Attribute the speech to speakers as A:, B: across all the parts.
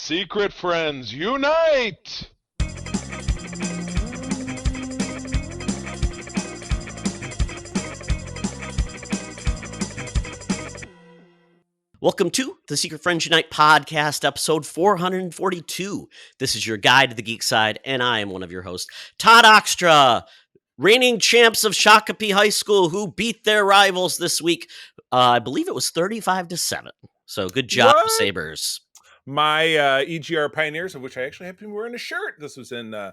A: Secret friends, unite!
B: Welcome to the Secret Friends Unite podcast, episode 442. This is your guide to the geek side, and I am one of your hosts, Todd Oxtra, reigning champs of Shakopee High School, who beat their rivals this week. I believe it was 35-7. So good job,
C: What?
B: Sabres.
C: My EGR Pioneers, of which I actually happen to be wearing a shirt. This was in a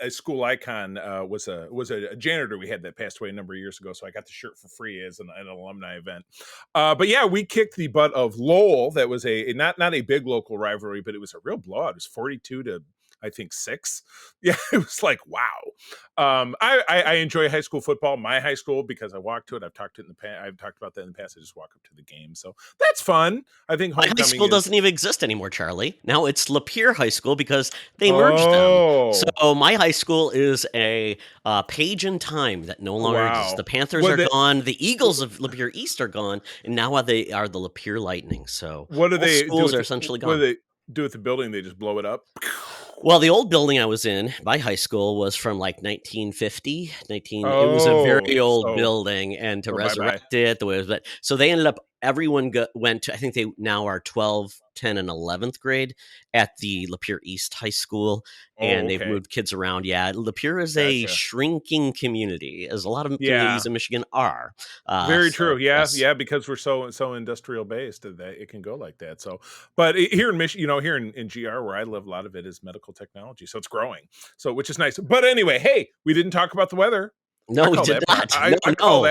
C: school icon. Was a janitor we had that passed away a number of years ago, so I got the shirt for free as an alumni event. But yeah, we kicked the butt of Lowell. That was a not a big local rivalry, but it was a real blowout. It was 42 to I think 6. Yeah, it was like wow. I enjoy high school football. My high school, because I walked to it. I've talked about that in the past. I just walk up to the game, so that's fun. I think
B: My high school doesn't even exist anymore, Charlie. Now it's Lapeer High School because they merged them. So my high school is a page in time that no longer exists. The Panthers are gone. The Eagles of Lapeer East are gone, and now they are the Lapeer Lightning. So
C: what do they
B: schools are essentially gone.
C: What do they do with the building? They just blow it up.
B: Well, the old building I was in, my high school, was from like 1950. It was a very old building, and to resurrect it, so they ended up, everyone went to, I think they now are 12, 10, and 11th grade at the Lapeer East High School, and they've moved kids around. Yeah, Lapeer is a shrinking community, as a lot of communities in Michigan are.
C: Very true. Yeah, because we're so industrial based that it can go like that. So, but here in Michigan, here in GR where I live, a lot of it is medical technology, so it's growing. So, which is nice. But anyway, hey, we didn't talk about the weather.
B: No, we did not. I call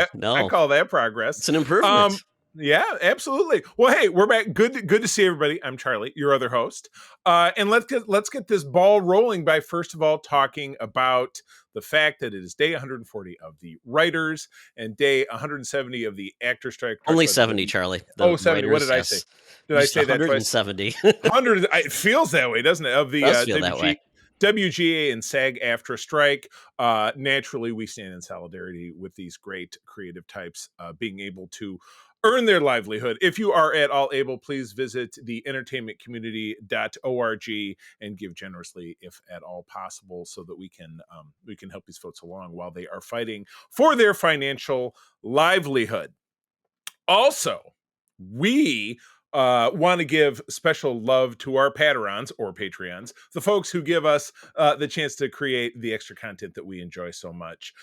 C: that progress.
B: It's an improvement.
C: Yeah, absolutely. Well, hey, we're back. Good to see everybody. I'm Charlie, your other host. And let's get this ball rolling by first of all talking about the fact that it is day 140 of the writers and day 170 of the actor strike.
B: Only 70, Charlie.
C: 70. What did I say? Did I say that twice?
B: 170.
C: 100. It feels that way, doesn't it? Of the
B: that way.
C: WGA and SAG after strike. Naturally, we stand in solidarity with these great creative types being able to earn their livelihood. If you are at all able, please visit the entertainmentcommunity.org and give generously if at all possible, so that we can help these folks along while they are fighting for their financial livelihood. Also, we want to give special love to our Patrons or Patreons, the folks who give us the chance to create the extra content that we enjoy so much.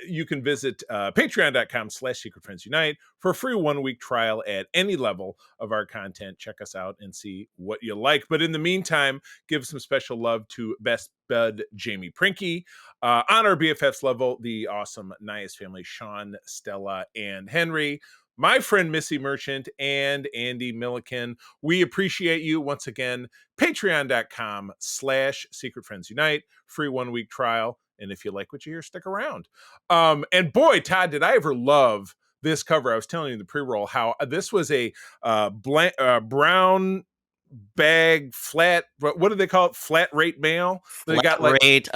C: You can visit patreon.com/secretfriendsunite for a free 1-week trial at any level of our content. Check us out and see what you like. But in the meantime, give some special love to Best Bud Jamie Prinky. On our BFFs level, the awesome Nias family, Sean, Stella, and Henry. My friend Missy Merchant and Andy Milliken. We appreciate you once again. Patreon.com/secretfriendsunite. Free 1-week trial. And if you like what you hear, stick around. And boy, Todd, did I ever love this cover. I was telling you in the pre-roll how this was a brown bag flat, what do they call it? Flat rate mail.
B: They got rate,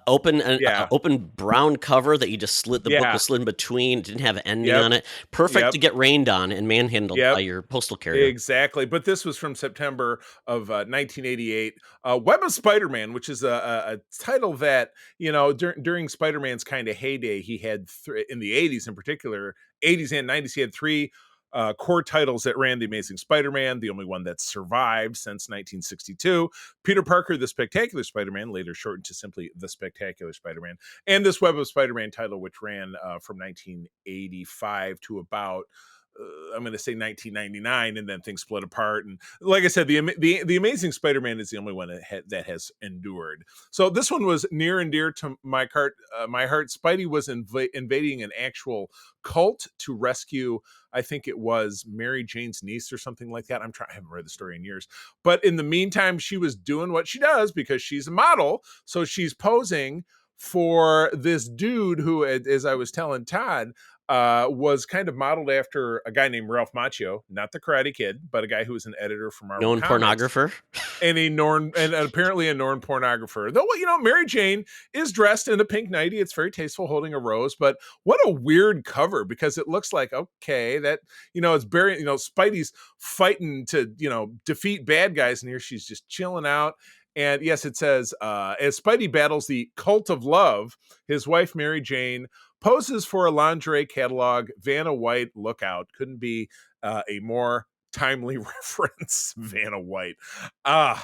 B: open brown cover that you just slid, the book was slid in between. It didn't have an ending on it. Perfect to get rained on and manhandled by your postal carrier.
C: Exactly. But this was from September of 1988. Webb of Spider-Man, which is a title that, during Spider-Man's kind of heyday, he had in the 80s in particular, 80s and 90s, he had 3 core titles that ran: The Amazing Spider-Man, the only one that's survived since 1962, Peter Parker, The Spectacular Spider-Man, later shortened to simply The Spectacular Spider-Man, and this Web of Spider-Man title, which ran from 1985 to about I'm going to say 1999, and then things split apart. And like I said, the Amazing Spider-Man is the only one that has endured. So this one was near and dear to my heart. Spidey was invading an actual cult to rescue, I think it was Mary Jane's niece or something like that. I haven't read the story in years. But in the meantime, she was doing what she does because she's a model. So she's posing for this dude who, as I was telling Todd, was kind of modeled after a guy named Ralph Macchio, not the Karate Kid, but a guy who was an editor for Marvel
B: known
C: Comics.
B: pornographer.
C: And apparently a known pornographer. Though, Mary Jane is dressed in a pink nightie. It's very tasteful, holding a rose. But what a weird cover, because it looks like, okay, that, it's very, Spidey's fighting to, defeat bad guys. And here she's just chilling out. And yes, it says, as Spidey battles the cult of love, his wife, Mary Jane, poses for a lingerie catalog. Vanna White, look out. Couldn't be a more timely reference. Vanna White. Wow.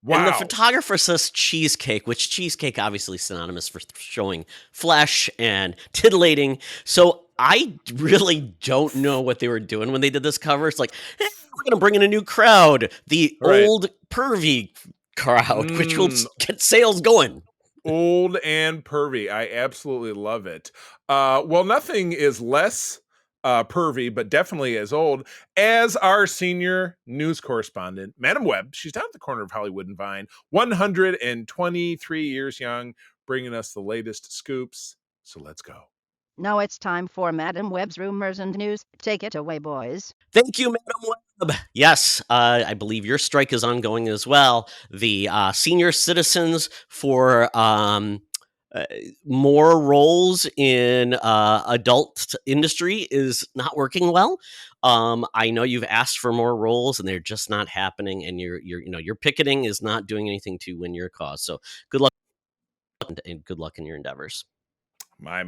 B: And the photographer says cheesecake, which cheesecake obviously synonymous for showing flesh and titillating. So I really don't know what they were doing when they did this cover. It's like, hey, we're going to bring in a new crowd, the old pervy crowd, which will get sales going.
C: Old and pervy. I absolutely love it. Well, nothing is less pervy, but definitely as old as our senior news correspondent, Madam Webb. She's down at the corner of Hollywood and Vine, 123 years young, bringing us the latest scoops. So let's go.
D: Now it's time for Madam Webb's rumors and news. Take it away, boys.
B: Thank you, Madam Webb. Yes, I believe your strike is ongoing as well. The senior citizens for more roles in adult industry is not working well. I know you've asked for more roles and they're just not happening, and your picketing is not doing anything to win your cause. So good luck, and good luck in your endeavors.
C: My.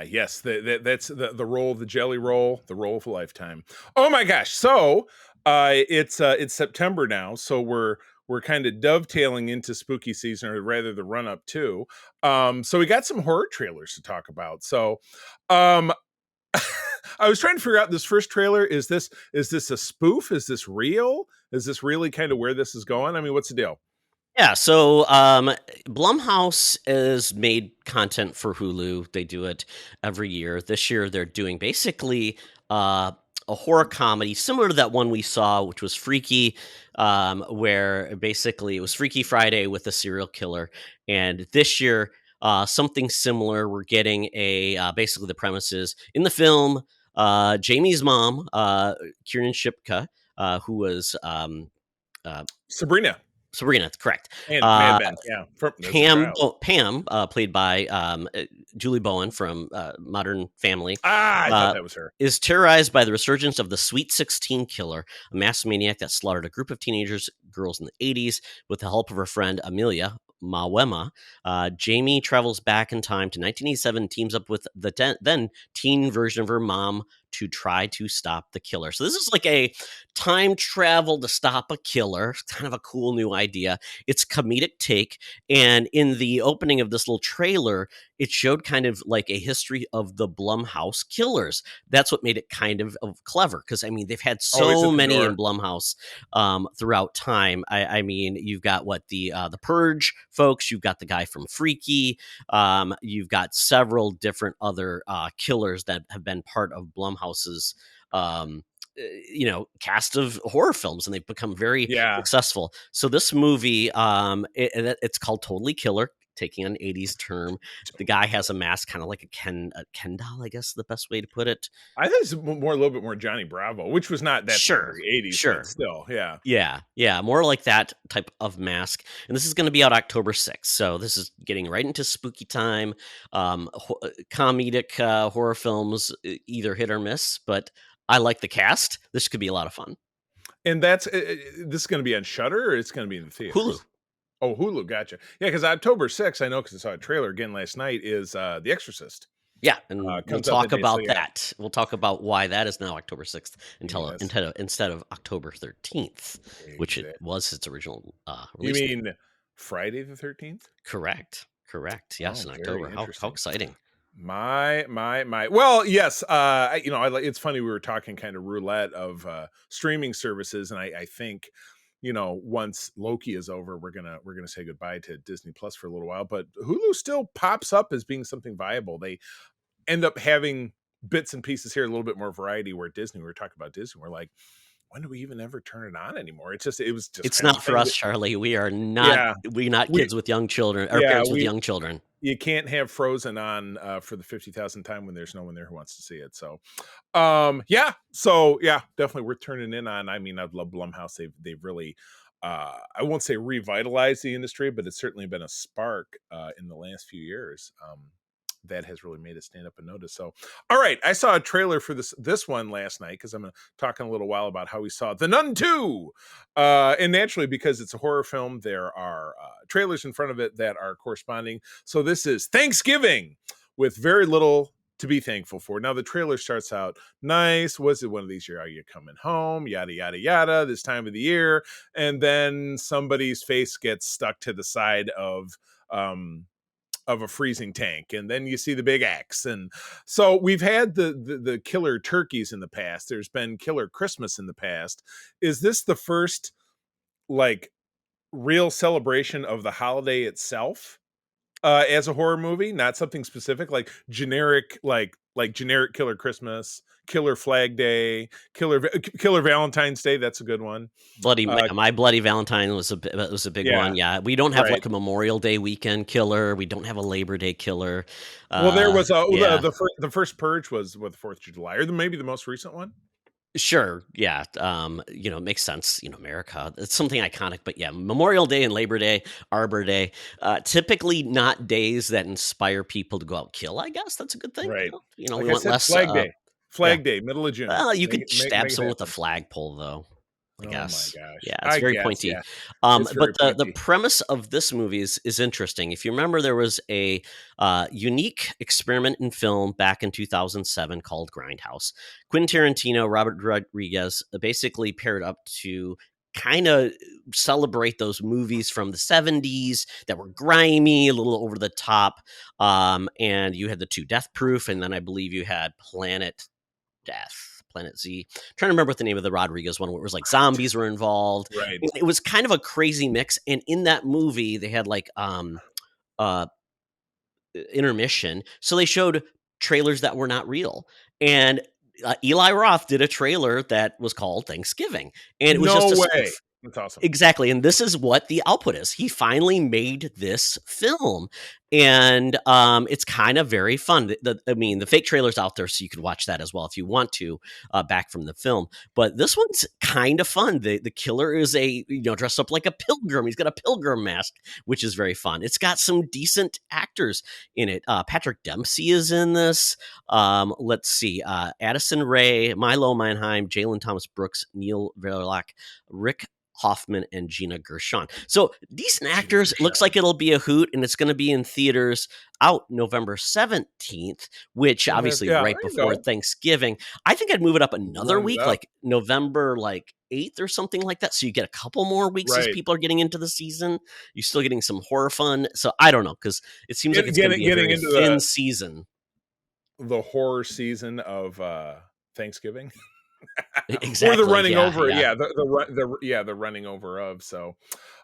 C: Yes, that's the roll, the jelly roll, the roll of a lifetime. Oh my gosh. So it's September now, so we're kind of dovetailing into spooky season, or rather the run up to. So we got some horror trailers to talk about. So I was trying to figure out this first trailer. Is this a spoof? Is this real? Is this really kind of where this is going? I mean, what's the deal?
B: Yeah, so Blumhouse has made content for Hulu. They do it every year. This year, they're doing basically a horror comedy similar to that one we saw, which was Freaky, where basically it was Freaky Friday with a serial killer. And this year, something similar. We're getting basically the premises in the film. Jamie's mom, Kiernan Shipka, who was
C: Sabrina,
B: correct.
C: And Mad Men, yeah.
B: Pam, played by Julie Bowen from Modern Family.
C: I thought that was her.
B: Is terrorized by the resurgence of the Sweet 16 killer, a mass maniac that slaughtered a group of teenagers girls in the 80s with the help of her friend Amelia Mawema. Jamie travels back in time to 1987, teams up with the then teen version of her mom to try to stop the killer. So this is like a time travel to stop a killer. It's kind of a cool new idea. It's comedic take. And in the opening of this little trailer, it showed kind of like a history of the Blumhouse killers. That's what made it kind of clever, because I mean, they've had so many in Blumhouse throughout time. I mean, you've got the Purge folks, you've got the guy from Freaky, you've got several different other killers that have been part of Blumhouse's cast of horror films, and they've become very successful. So this movie, it's called Totally Killer, taking an 80s term. The guy has a mask, kind of like a Ken doll, I guess is the best way to put it.
C: I think it's a little bit more Johnny Bravo, which was not that 80s, but still,
B: yeah, more like that type of mask. And this is going to be out October 6th, so this is getting right into spooky time. Comedic horror films, either hit or miss, but I like the cast. This could be a lot of fun.
C: And this is going to be on Shudder, or it's going to be in the theater?
B: Hulu.
C: Oh, Hulu, gotcha. Yeah, because October 6th, I know because I saw a trailer again last night, is The Exorcist.
B: Yeah, and we'll talk about that. We'll talk about why that is now October 6th instead of October 13th, which it was its original release.
C: You mean Friday the 13th?
B: Correct. Yes, in October. How exciting.
C: My. Well, yes. It's funny, we were talking kind of roulette of streaming services, and I think, once Loki is over, we're gonna say goodbye to Disney Plus for a little while. But Hulu still pops up as being something viable. They end up having bits and pieces here, a little bit more variety. Where Disney, we were talking about Disney, we're like, when do we even ever turn it on anymore? It was just
B: It's
C: kind of
B: not for us, Charlie. We are not.
C: Yeah.
B: We're not kids with young children or
C: Yeah,
B: parents with young children.
C: You can't have Frozen on for the 50,000th time when there's no one there who wants to see it. So, definitely worth turning in on. I mean, I love Blumhouse. They've really, I won't say revitalized the industry, but it's certainly been a spark in the last few years. That has really made it stand up and notice. So, all right, I saw a trailer for this one last night because I'm going to talk in a little while about how we saw The Nun 2. And naturally, because it's a horror film, there are trailers in front of it that are corresponding. So this is Thanksgiving with very little to be thankful for. Now, the trailer starts out nice. Was it one of these years? Are you coming home? Yada, yada, yada, this time of the year. And then somebody's face gets stuck to the side of a freezing tank, and then you see the big axe. And so we've had the killer turkeys in the past. There's been killer Christmas in the past. Is this the first like real celebration of the holiday itself as a horror movie, not something specific like generic generic killer Christmas, killer Flag Day, killer Valentine's Day? That's a good one.
B: My Bloody Valentine was a big one. Yeah, we don't have like a Memorial Day weekend killer. We don't have a Labor Day killer.
C: Well, there was the first Purge was with 4th of July, or maybe the most recent one.
B: Sure. Yeah. It makes sense. America, it's something iconic, but yeah, Memorial Day and Labor Day, Arbor Day, typically not days that inspire people to go out and kill. I guess that's a good thing.
C: Right.
B: We want less
C: Flag Day, middle of June.
B: Well, you could stab someone with a flagpole, though. I guess.
C: Oh my gosh.
B: Yeah, it's very pointy. Yeah. But the premise of this movie is interesting. If you remember, there was a unique experiment in film back in 2007 called Grindhouse. Quentin Tarantino, Robert Rodriguez basically paired up to kind of celebrate those movies from the 70s that were grimy, a little over the top. And you had the two Death Proof, and then I believe you had Planet Z. I'm trying to remember what the name of the Rodriguez one, where it was like zombies were involved.
C: Right.
B: It was kind of a crazy mix. And in that movie, they had like intermission. So they showed trailers that were not real. And Eli Roth did a trailer that was called Thanksgiving. And it was
C: That's awesome.
B: Exactly. And this is what the output is. He finally made this film. And it's kind of very fun. The fake trailer's out there, so you can watch that as well if you want to, back from the film. But this one's kind of fun. The killer is dressed up like a pilgrim. He's got a pilgrim mask, which is very fun. It's got some decent actors in it. Patrick Dempsey is in this. Let's see. Addison Rae, Milo Manheim, Jalen Thomas Brooks, Neil Verloc, Rick Hoffman, and Gina Gershon. So decent actors. It looks like it'll be a hoot, and it's going to be in theaters out November 17th, which obviously right before Thanksgiving. I think I'd move it up another week, like November 8th or something like that. So you get a couple more weeks as people are getting into the season. You're still getting some horror fun. So I don't know, because it seems like it's going to be a very thin season.
C: The horror season of Thanksgiving.
B: Exactly.
C: Or the running over, the running over of. So,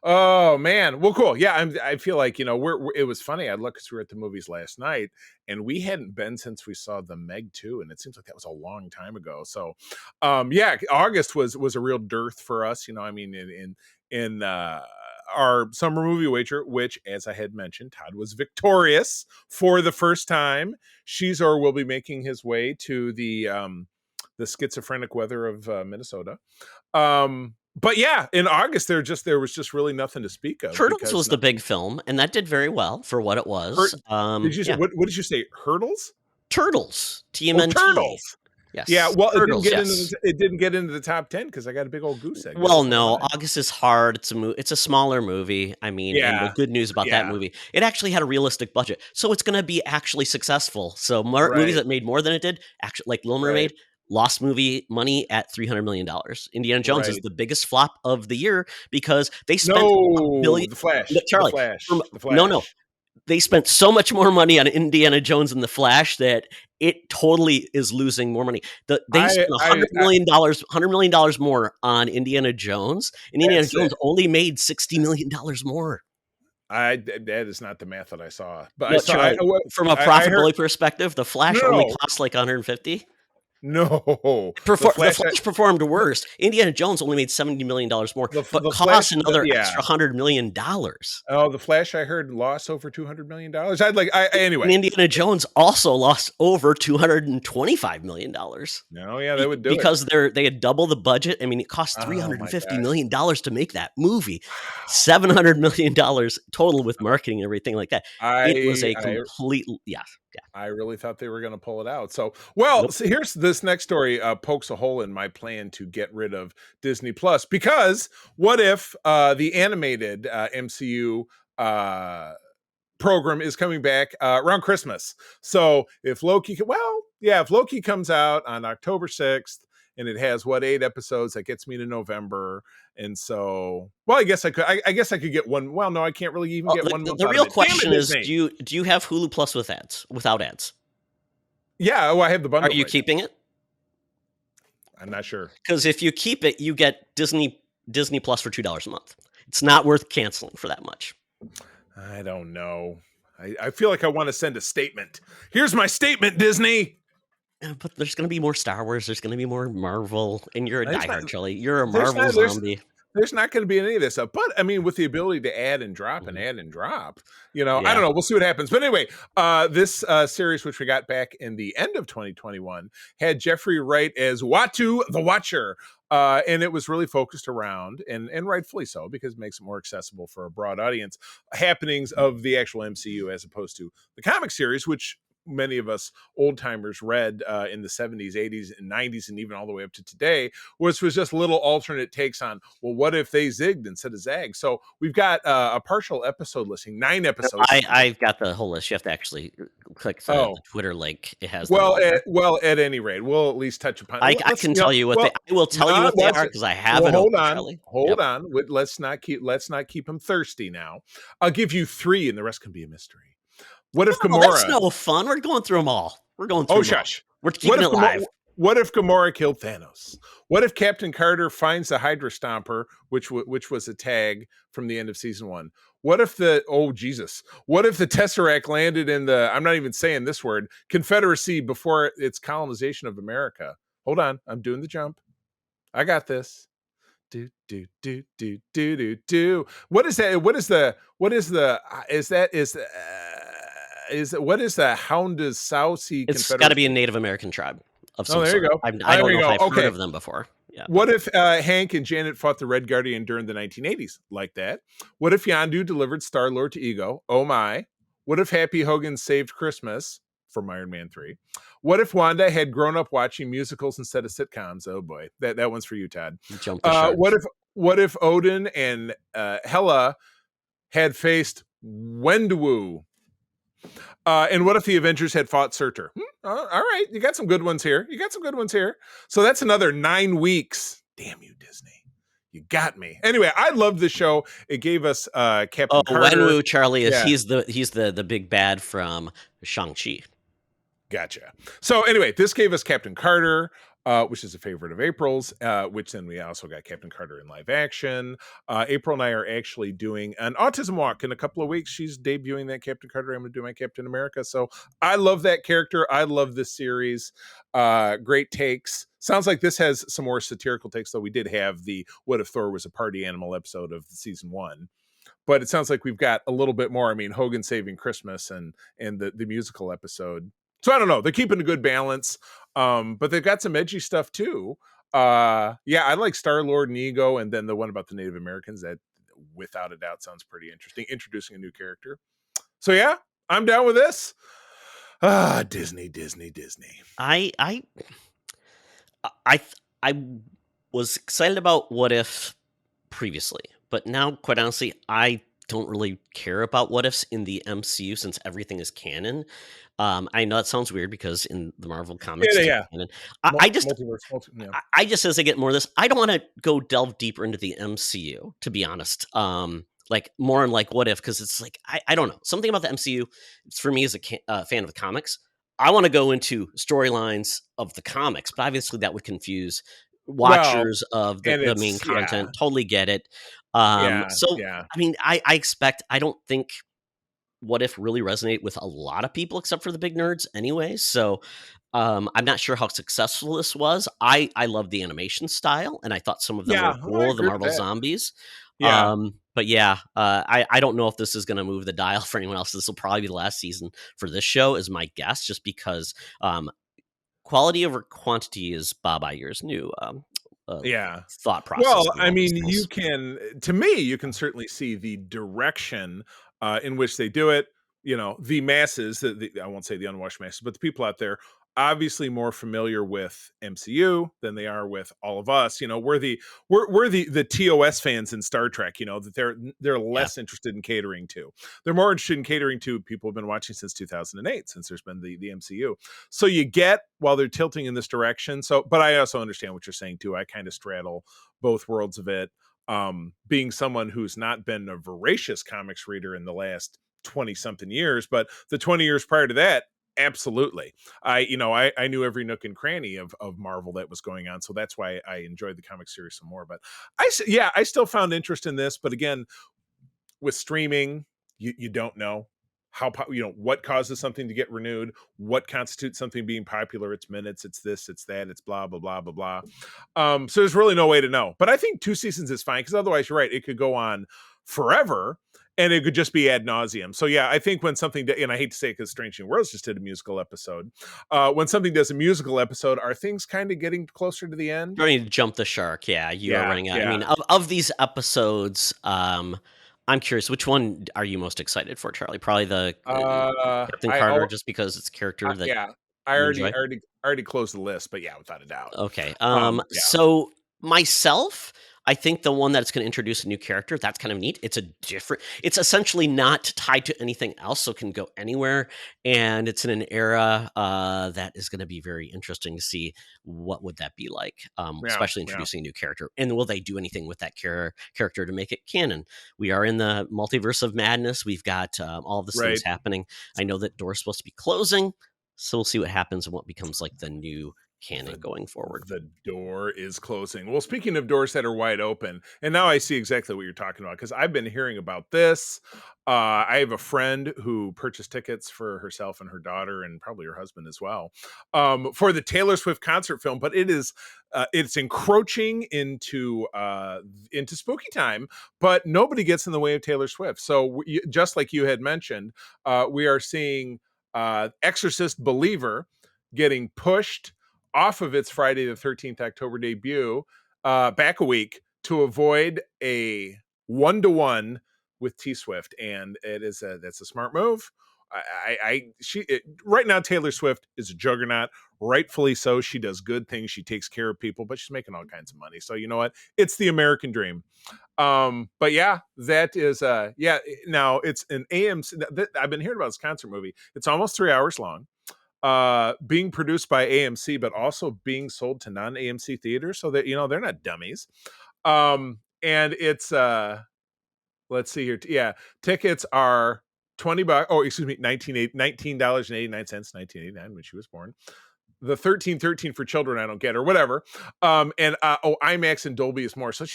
C: oh man, well, cool. Yeah, I feel like it was funny. I looked because we were at the movies last night, and we hadn't been since we saw the Meg 2, and it seems like that was a long time ago. So, August was a real dearth for us. In our summer movie wager, which, as I had mentioned, Todd was victorious for the first time. Shizor will be making his way to the schizophrenic weather of Minnesota. But yeah, in August there was just really nothing to speak of.
B: Turtles was the big film, and that did very well for what it was.
C: What did you say? Hurdles?
B: Turtles. TMNT.
C: Turtles.
B: Yes.
C: Yeah. Well, it didn't get into the top 10 because I got a big old goose egg.
B: Well, no, August is hard. It's a smaller movie. I mean, and the good news about that movie, it actually had a realistic budget, so it's going to be actually successful. So movies that made more than it did, actually, like Little Mermaid. Lost movie money at $300 million. Indiana Jones is the biggest flop of the year because they spent $1 billion.
C: The Flash.
B: Charlie,
C: the Flash.
B: No. They spent so much more money on Indiana Jones and the Flash that it totally is losing more money. They spent $100 million more on Indiana Jones, and Indiana Jones only made $60 million more.
C: That is not the math that I saw. But
B: from a profitability perspective, the Flash only cost like $150.
C: No.
B: The Flash performed worse. Indiana Jones only made $70 million more, but cost another extra $100 million.
C: Oh, the Flash, I heard, lost over $200 million. Anyway.
B: And Indiana Jones also lost over $225 million.
C: No, yeah, they would do
B: because
C: it.
B: they had double the budget. I mean, it cost $350 million to make that movie. $700 million total with marketing and everything like that. It was a complete, yeah.
C: I really thought they were going to pull it out. So, well,
B: Nope.
C: so here's this next story pokes a hole in my plan to get rid of Disney Plus, because what if the animated MCU program is coming back around Christmas? So if Loki comes out on October 6th and it has 8 episodes, that gets me to November. And so, well, I guess I could get one. Well, no, I can't really even get 1 month.
B: The real question is, do you have Hulu Plus without ads?
C: Yeah, I have the bundle.
B: Are you keeping it?
C: I'm not sure.
B: Because if you keep it, you get Disney Plus for $2 a month. It's not worth canceling for that much.
C: I don't know. I feel like I want to send a statement. Here's my statement, Disney.
B: But there's going to be more Star Wars. There's going to be more Marvel. And you're a diehard, Charlie. You're a Marvel zombie.
C: There's not going to be any of this stuff. But, I mean, with the ability to add and drop and add and drop, I don't know. We'll see what happens. But anyway, this series, which we got back in the end of 2021, had Jeffrey Wright as Watu the Watcher. And it was really focused around, and rightfully so, because it makes it more accessible for a broad audience, happenings of the actual MCU as opposed to the comic series, which many of us old timers read in the 70s, 80s, and 90s, and even all the way up to today, which was just little alternate takes on, well, what if they zigged instead of zagged? So we've got a partial episode listing, 9 episodes.
B: I've got the whole list. You have to actually click the Twitter link. It has.
C: At any rate, we'll at least touch upon.
B: I can tell you what I will tell you what they are, because I have it.
C: Hold on. Let's not keep them thirsty now. I'll give you 3, and the rest can be a mystery. What if Gamora?
B: That's no fun. We're going through them all. We're
C: shush.
B: We're keeping it live.
C: What if Gamora killed Thanos? What if Captain Carter finds the Hydra Stomper, which was a tag from the end of season 1? What if What if the Tesseract landed in the, I'm not even saying this word, Confederacy before its colonization of America? Hold on, I'm doing the jump. I got this. Do. What is that? What is the Houndesauce?
B: It's got to be a Native American tribe of some
C: there you go.
B: I don't know if I've heard of them before. Yeah.
C: What if Hank and Janet fought the Red Guardian during the 1980s like that? What if Yondu delivered Star-Lord to Ego? Oh my. What if Happy Hogan saved Christmas from Iron Man 3? What if Wanda had grown up watching musicals instead of sitcoms? Oh boy, that one's for you, Todd. What if Odin and Hela had faced Wenwu? And what if the Avengers had fought Surtur? All right, you got some good ones here. So that's another 9 weeks. Damn you, Disney. You got me. Anyway, I love the show. It gave us Captain Carter.
B: Wenwu, Charlie, he's the big bad from Shang-Chi.
C: Gotcha. So anyway, this gave us Captain Carter, which is a favorite of April's, which then we also got Captain Carter in live action. April and I are actually doing an autism walk in a couple of weeks. She's debuting that Captain Carter. I'm going to do my Captain America. So I love that character. I love this series. Great takes. Sounds like this has some more satirical takes, though. We did have the What If Thor Was a Party Animal episode of season 1. But it sounds like we've got a little bit more. I mean, Hogan Saving Christmas and the musical episode. So I don't know. They're keeping a good balance. But they've got some edgy stuff too. I like Star-Lord and Ego, and then the one about the Native Americans, that without a doubt sounds pretty interesting. Introducing a new character. So yeah, I'm down with this. Disney.
B: I was excited about What If previously, but now, quite honestly, I don't really care about what ifs in the MCU since everything is canon. I know that sounds weird because in the Marvel comics, canon. I just as I get more of this, I don't want to go delve deeper into the MCU, to be honest. Like more in like what if, because it's like I don't know, something about the MCU. For me as a fan of the comics, I want to go into storylines of the comics, but obviously that would confuse watchers of the main content. Totally get it. I mean, I don't think What If really resonate with a lot of people except for the big nerds anyway. So I'm not sure how successful this was. I love the animation style, and I thought some of them were
C: Yeah, I
B: cool, the
C: agree with
B: Marvel
C: that.
B: Zombies.
C: Yeah.
B: But yeah, I don't know if this is going to move the dial for anyone else. This will probably be the last season for this show, is my guess, just because quality over quantity is Bob Iger's new
C: Yeah.
B: thought process.
C: Well,
B: And
C: I
B: all these
C: mean,
B: things.
C: to me, you can certainly see the direction in which they do it. You know, the masses, I won't say the unwashed masses, but the people out there, obviously more familiar with MCU than they are with all of us. You know, we're the TOS fans in Star Trek. You know, that they're
B: Yeah.
C: less interested in catering to. They're more interested in catering to people who've been watching since 2008, since there's been the MCU. So you get, while they're tilting in this direction. So, but I also understand what you're saying too. I kind of straddle both worlds of it. Being someone who's not been a voracious comics reader in the last 20 something years, but the 20 years prior to that, absolutely. I knew every nook and cranny of Marvel that was going on. So that's why I enjoyed the comic series some more. But I still found interest in this. But again, with streaming, you don't know what causes something to get renewed, what constitutes something being popular. It's minutes, it's this, it's that, it's blah blah blah blah blah. So there's really no way to know. But I think 2 seasons is fine, because otherwise, you're right, it could go on forever and it could just be ad nauseum. So yeah, I think when something, and I hate to say it because Strange New Worlds just did a musical episode, when something does a musical episode, are things kind of getting closer to the end?
B: Running to jump the shark. Yeah, you are running out.
C: Yeah.
B: I mean, of these episodes, I'm curious, which one are you most excited for, Charlie? Probably the Captain Carter, just because it's a character that
C: I
B: you
C: already
B: enjoy.
C: already closed the list, but yeah, without a doubt.
B: Okay.
C: Yeah.
B: So myself, I think the one that's going to introduce a new character, that's kind of neat. It's essentially not tied to anything else, so can go anywhere. And it's in an era that is going to be very interesting to see what would that be like, especially introducing a new character. And will they do anything with that character to make it canon? We are in the multiverse of madness. We've got all of these things happening. I know that door's supposed to be closing, so we'll see what happens and what becomes like the new canon going forward.
C: The door is closing. Well, speaking of doors that are wide open, and now I see exactly what you're talking about, because I've been hearing about this. I have a friend who purchased tickets for herself and her daughter, and probably her husband as well, for the Taylor Swift concert film. But it's encroaching into spooky time, but nobody gets in the way of Taylor Swift. So just like you had mentioned, we are seeing Exorcist Believer getting pushed off of its Friday the 13th October debut back a week to avoid a 1-to-1 with T Swift, and that's a smart move. Right now Taylor Swift is a juggernaut, rightfully so. She does good things, she takes care of people, but she's making all kinds of money. So you know what? It's the American dream. But yeah, that is now it's an AMC. I've been hearing about this concert movie. It's almost 3 hours long. Being produced by AMC, but also being sold to non-AMC theaters, so that they're not dummies. And it's let's see here. Yeah, tickets are $20. Oh, excuse me, $19.89, 1989 when she was born. The 1313 for children, I don't get, or whatever. And IMAX and Dolby is more. So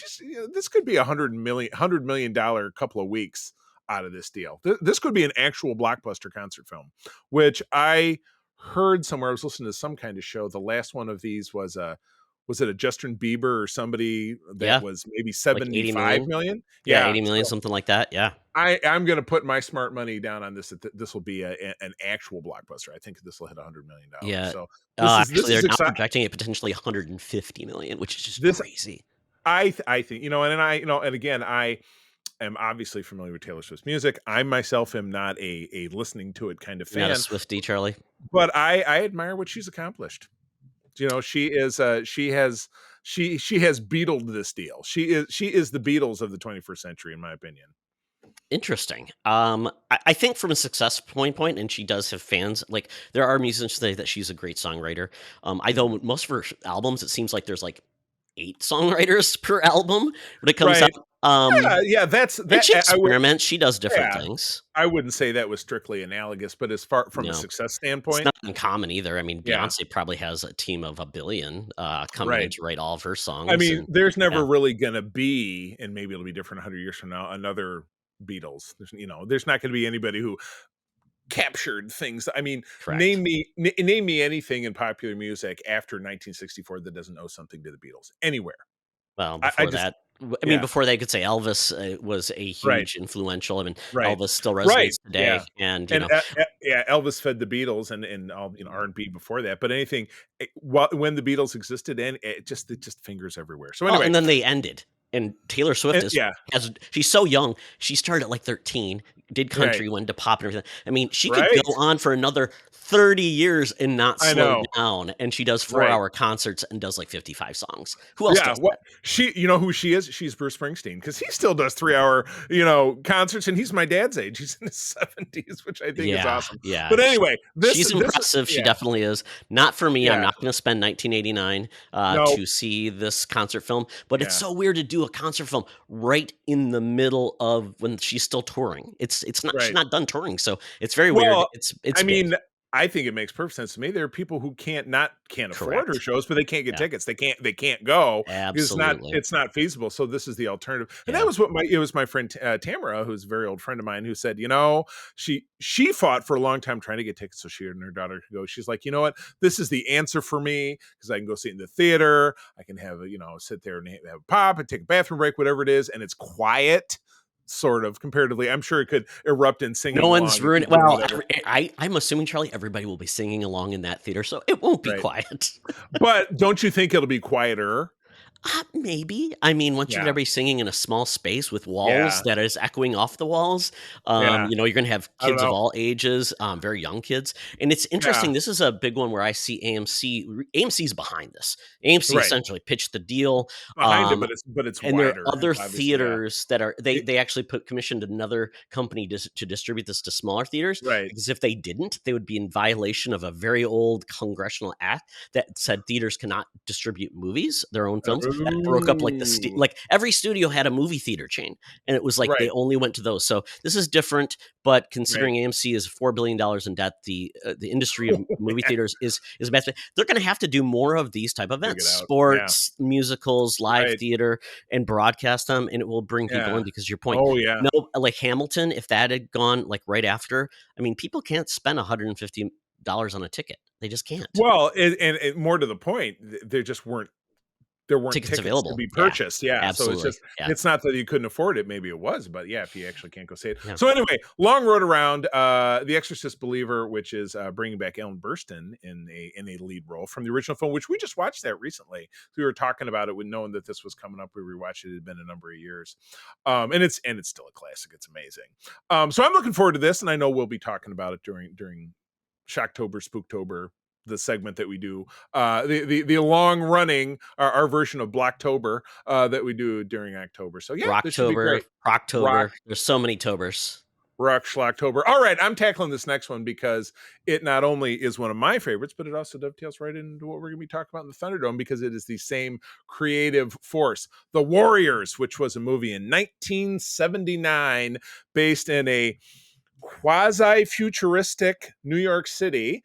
C: this could be $100 million couple of weeks out of this deal. This could be an actual blockbuster concert film, which I heard somewhere. I was listening to some kind of show. The last one of these was it a Justin Bieber or somebody that was maybe 75 million?
B: Yeah, 80 million, something like that. Yeah.
C: I'm going to put my smart money down on this. This will be an actual blockbuster. I think this will hit $100 million.
B: Yeah.
C: So
B: actually, they're now projecting it potentially 150 million, which is just crazy.
C: I think, and again, I am obviously familiar with Taylor Swift's music. I myself am not a listening to it kind of fan.
B: Not a Swiftie, Charlie.
C: But I admire what she's accomplished. She has Beatled this deal. She is the Beatles of the 21st century, in my opinion.
B: Interesting. I think from a success point, and she does have fans. Like, there are musicians say that she's a great songwriter. I know most of her albums, it seems like there's like 8 songwriters per album when it comes out.
C: That's that.
B: And she experiments. She does different things.
C: I wouldn't say that was strictly analogous, but as far from a success standpoint,
B: it's not uncommon either. I mean, Beyonce probably has a team of 1 billion coming in to write all of her songs.
C: I mean, there's never really going to be, and maybe it'll be different 100 years from now, another Beatles. There's not going to be anybody who captured things. I mean,
B: Correct.
C: name me anything in popular music after 1964 that doesn't owe something to the Beatles anywhere.
B: Well,
C: I
B: before
C: just
B: that, I mean,
C: yeah,
B: before that, you could say Elvis was a
C: right.
B: huge influential. I mean,
C: Right.
B: Elvis still
C: Right.
B: resonates
C: Yeah.
B: today, and
C: And yeah, Elvis fed the Beatles and all, R&B before that. But anything when the Beatles existed, and it just fingers everywhere. So
B: well,
C: anyway,
B: and then they ended. And Taylor Swift
C: yeah,
B: she's so young. She started at like 13, did
C: right,
B: country, went to pop and everything. I mean, she could go
C: right.
B: on for another 30 years and not
C: I
B: slow
C: know.
B: down. And she does
C: Right.
B: 4-hour concerts and does like 55 songs. Who else
C: Yeah,
B: does
C: what
B: that?
C: you know who she is? She's Bruce Springsteen, because he still does 3-hour, concerts, and he's my dad's age. He's in his 70s, which I think is
B: Yeah,
C: awesome.
B: yeah.
C: But anyway,
B: She's impressive. She
C: yeah,
B: definitely is. Not for me. I'm
C: yeah,
B: not going to spend 1989
C: no,
B: to see this concert film. But it's
C: yeah.
B: so weird to do a concert film right in the middle of when she's still touring. It's not she's
C: Right.
B: not done touring, so it's very weird.
C: Well,
B: It's
C: I
B: big.
C: mean, I think it makes perfect sense to me. There are people who can't afford her
B: Correct.
C: shows, but they can't get
B: Yeah.
C: tickets. They can't go because
B: Absolutely.
C: it's not feasible. So this is the alternative. And that
B: Yeah.
C: was it was my friend Tamara, who's a very old friend of mine, who said, she fought for a long time trying to get tickets so she and her daughter could go. She's like, you know what? This is the answer for me, because I can go see it in the theater. I can have sit there and have a pop and take a bathroom break, whatever it is, and it's quiet. Sort of comparatively, I'm sure it could erupt in singing.
B: No one's
C: along
B: ruining.
C: and
B: Well,
C: whatever.
B: I'm assuming, Charlie, everybody will be singing along in that theater, so it won't be
C: Right.
B: quiet.
C: But don't you think it'll be quieter?
B: Maybe. I mean, once you get
C: Yeah.
B: everybody singing in a small space with walls
C: Yeah.
B: that is echoing off the walls,
C: Yeah.
B: you're going to have
C: I don't
B: kids of
C: know.
B: all ages, very young kids. And it's interesting.
C: Yeah.
B: This is a big one where I see AMC's behind this. AMC
C: Right.
B: essentially pitched the deal.
C: Behind it,
B: Um,
C: but it's
B: and there
C: wider,
B: are other
C: obviously, yeah.
B: theaters that are
C: It
B: they actually commissioned another company to distribute this to smaller theaters,
C: Right.
B: because if they didn't, they would be in violation of a very old congressional act that said theaters cannot distribute movies, their own films. That broke up like
C: Ooh.
B: like every studio had a movie theater chain, and it was like they
C: Right.
B: only went to those. So this is different, but
C: Right.
B: considering AMC is $4 billion in debt, the industry of movie theaters is a bad thing. They're going to have to do more of these type of
C: Dig
B: events,
C: it out. Yeah.
B: sports, musicals, live
C: Right.
B: theater, and broadcast them, and it will bring people
C: Yeah.
B: in, because your point,
C: Oh, yeah.
B: no, like Hamilton, if that had gone like right after, I mean, people can't spend $150 on a ticket. They just can't.
C: Well, and more to the point, there weren't
B: Tickets
C: tickets to
B: available.
C: be
B: Yeah,
C: purchased. Yeah. So
B: absolutely. Yeah.
C: it's not that you couldn't afford it. Maybe it was, but yeah, if you actually can't go see it.
B: Yeah.
C: So anyway, long road around, The Exorcist Believer, which is bringing back Ellen Burstyn in a lead role from the original film, which we just watched that recently. We were talking about it with knowing that this was coming up. We rewatched it. It had been a number of years. And it's still a classic. It's amazing. So I'm looking forward to this, and I know we'll be talking about it during Shocktober, Spooktober, the segment that we do, the long running our version of Blocktober that we do during October. So yeah, this should be
B: Rocktober,
C: great.
B: Rocktober. There's so many tobers.
C: Rock Schlocktober. All right, I'm tackling this next one because it not only is one of my favorites, but it also dovetails right into what we're going to be talking about in the Thunderdome, because it is the same creative force. The Warriors, which was a movie in 1979 based in a quasi-futuristic New York City,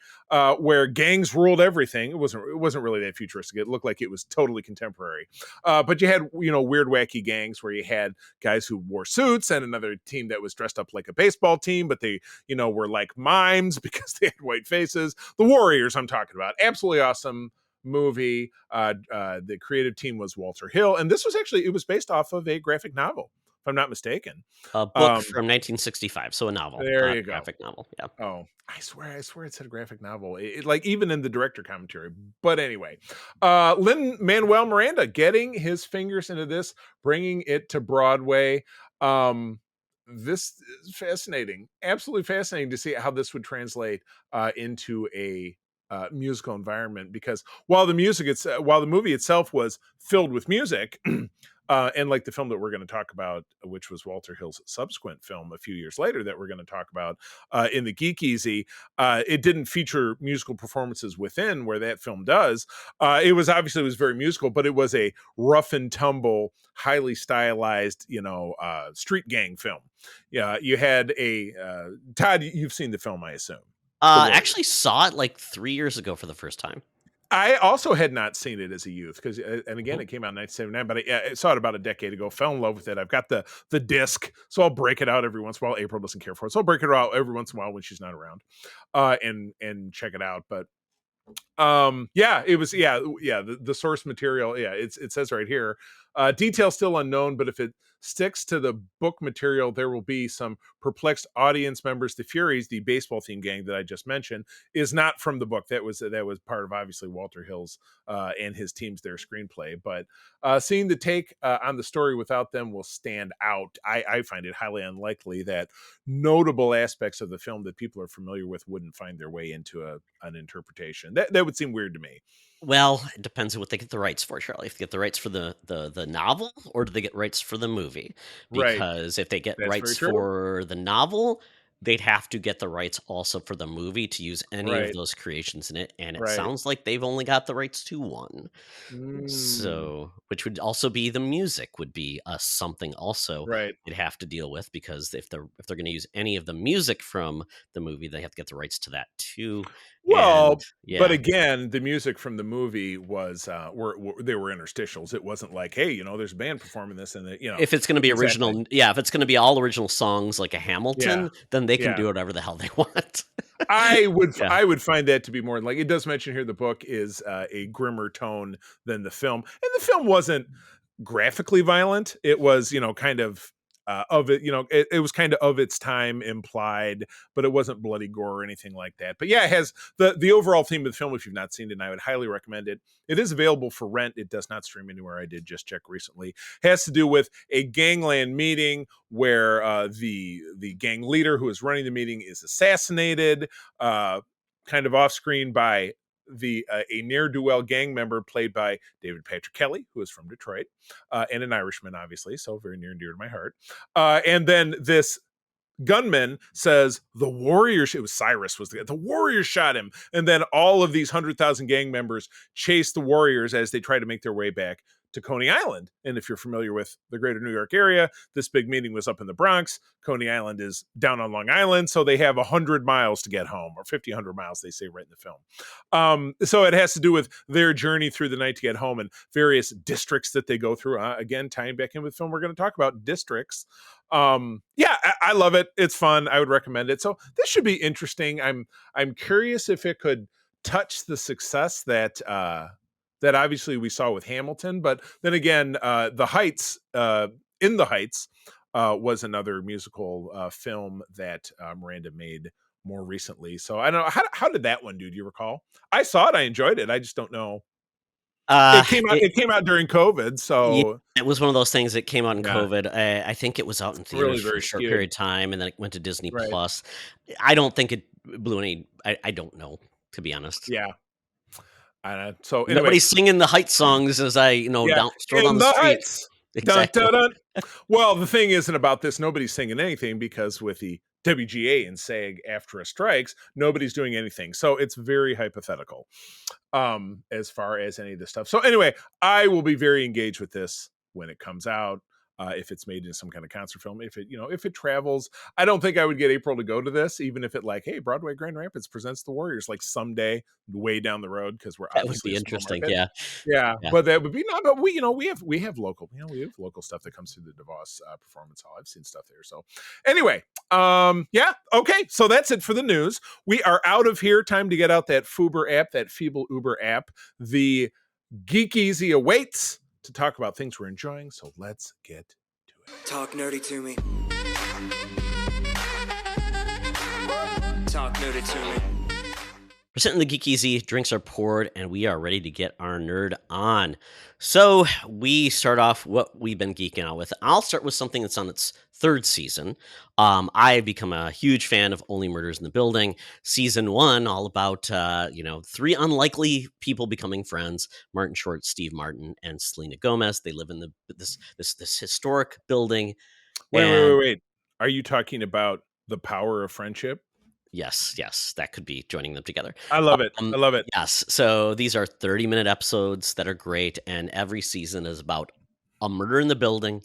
C: where gangs ruled everything. It wasn't really that futuristic. It looked like it was totally contemporary. But you had weird, wacky gangs where you had guys who wore suits and another team that was dressed up like a baseball team, but they were like mimes because they had white faces. The Warriors, I'm talking about, absolutely awesome movie. The creative team was Walter Hill, and this was it was based off of a graphic novel, if I'm not mistaken.
B: A book from 1965, so a novel.
C: There you go.
B: Graphic novel. Yeah.
C: Oh, I swear it said a graphic novel. Like even in the director commentary. But anyway, Lin-Manuel Miranda getting his fingers into this, bringing it to Broadway. This is fascinating, absolutely fascinating to see how this would translate into a musical environment. Because while the movie itself was filled with music. And like the film that we're going to talk about, which was Walter Hill's subsequent film a few years later that we're going to talk about in the Geek Easy, it didn't feature musical performances within where that film does. It was very musical, but it was a rough and tumble, highly stylized, street gang film. Yeah, you had Todd, you've seen the film, I assume.
B: Actually saw it like 3 years ago for the first time.
C: I also had not seen it as a youth because, and again, it came out in 1979, but I saw it about a decade ago. Fell in love with it. I've got the disc, so I'll break it out every once in a while. April doesn't care for it, so I'll break it out every once in a while when she's not around, and check it out. But yeah, it was the source material. It says right here, details still unknown, but if it sticks to the book material, there will be some perplexed audience members. The Furies, the baseball theme gang that I just mentioned, is not from the book. That was part of obviously Walter Hill's and his team's their screenplay. But seeing the take on the story without them will stand out. I find it highly unlikely that notable aspects of the film that people are familiar with wouldn't find their way into an interpretation. That would seem weird to me.
B: Well, it depends on what they get the rights for, Charlie. If they get the rights for the novel, or do they get rights for the movie?
C: Right.
B: Because if they get
C: That's
B: rights
C: very true.
B: for the novel, they'd have to get the rights also for the movie to use any of
C: Right.
B: those creations in it. And it
C: Right.
B: sounds like they've only got the rights to one. So, which would also be the music would be something also
C: Right.
B: they'd have to deal with, because if they're going to use any of the music from the movie, they have to get the rights to that too.
C: Well,
B: And
C: but
B: yeah,
C: again, the music from the movie was they were interstitials. It wasn't like, hey, there's a band performing this, and
B: if it's going to be
C: exactly.
B: original, yeah, if it's going to be all original songs like a
C: Yeah,
B: Hamilton, then they can
C: yeah.
B: do whatever the hell they want.
C: I
B: Yeah.
C: would find that to be more like, it does mention here the book is a grimmer tone than the film, and the film wasn't graphically violent. It was kind of it, it was kind of its time implied, but it wasn't bloody gore or anything like that. But yeah, it has the overall theme of the film. If you've not seen it, and I would highly recommend it. It is available for rent. It does not stream anywhere. I did just check recently. It has to do with a gangland meeting where the gang leader who is running the meeting is assassinated, kind of off screen by a ne'er-do-well gang member played by David Patrick Kelly, who is from Detroit, and an Irishman, obviously, so very near and dear to my heart. And then this gunman says the Warriors, it was Cyrus was the Warriors shot him, and then all of these 100,000 gang members chase the Warriors as they try to make their way back to Coney Island. And if you're familiar with the greater New York area, this big meeting was up in the Bronx. Coney Island is down on Long Island, so they have 100 miles to get home, or 50, 100 miles, they say right in the film. So it has to do with their journey through the night to get home and various districts that they go through. Again, tying back in with film, we're going to talk about districts. I love it. It's fun. I would recommend it. So this should be interesting. I'm curious if it could touch the success that obviously we saw with Hamilton, but then again, The Heights, In the Heights, was another musical film that Miranda made more recently. So I don't know, how did that one do? Do you recall? I saw it. I enjoyed it. I just don't know. It came out during COVID,
B: Yeah,
C: so
B: it was one of those things that came out in
C: yeah,
B: COVID. I think it was out in theaters
C: really
B: for a
C: very
B: short
C: skewed.
B: period of time, and then it went to Disney
C: Right.
B: Plus. I don't think it blew any. I don't know, to be honest.
C: Yeah. So anyway,
B: Nobody's singing the Heights songs as I,
C: yeah,
B: stroll down
C: In
B: the
C: the
B: street.
C: Heights.
B: Exactly.
C: Dun, dun, dun. Well, the thing isn't about this. Nobody's singing anything because with the WGA and SAG-AFTRA strikes, nobody's doing anything. So it's very hypothetical as far as any of this stuff. So anyway, I will be very engaged with this when it comes out. If it's made in some kind of concert film, if it travels, I don't think I would get April to go to this, even if it like, hey, Broadway Grand Rapids presents the Warriors, like someday way down the road, because we're
B: That would
C: obviously
B: be
C: a small
B: interesting.
C: market.
B: Yeah.
C: But that would be but we have local, we have local stuff that comes through the DeVos Performance Hall. I've seen stuff there. So anyway, okay, so that's it for the news. We are out of here. Time to get out that Fuber app, that feeble Uber app. The Geek Easy awaits to talk about things we're enjoying. So let's get to it.
E: Talk nerdy to me. Talk nerdy to me.
B: We're sitting in the Geek Easy, drinks are poured, and we are ready to get our nerd on. So we start off what we've been geeking out with. I'll start with something that's on its third season. I've become a huge fan of Only Murders in the Building. Season 1, all about three unlikely people becoming friends: Martin Short, Steve Martin, and Selena Gomez. They live in this historic building.
C: Wait. Are you talking about The Power of Friendship?
B: Yes, that could be joining them together.
C: I love it. I love it.
B: Yes, so these are 30-minute episodes that are great, and every season is about a murder in the building.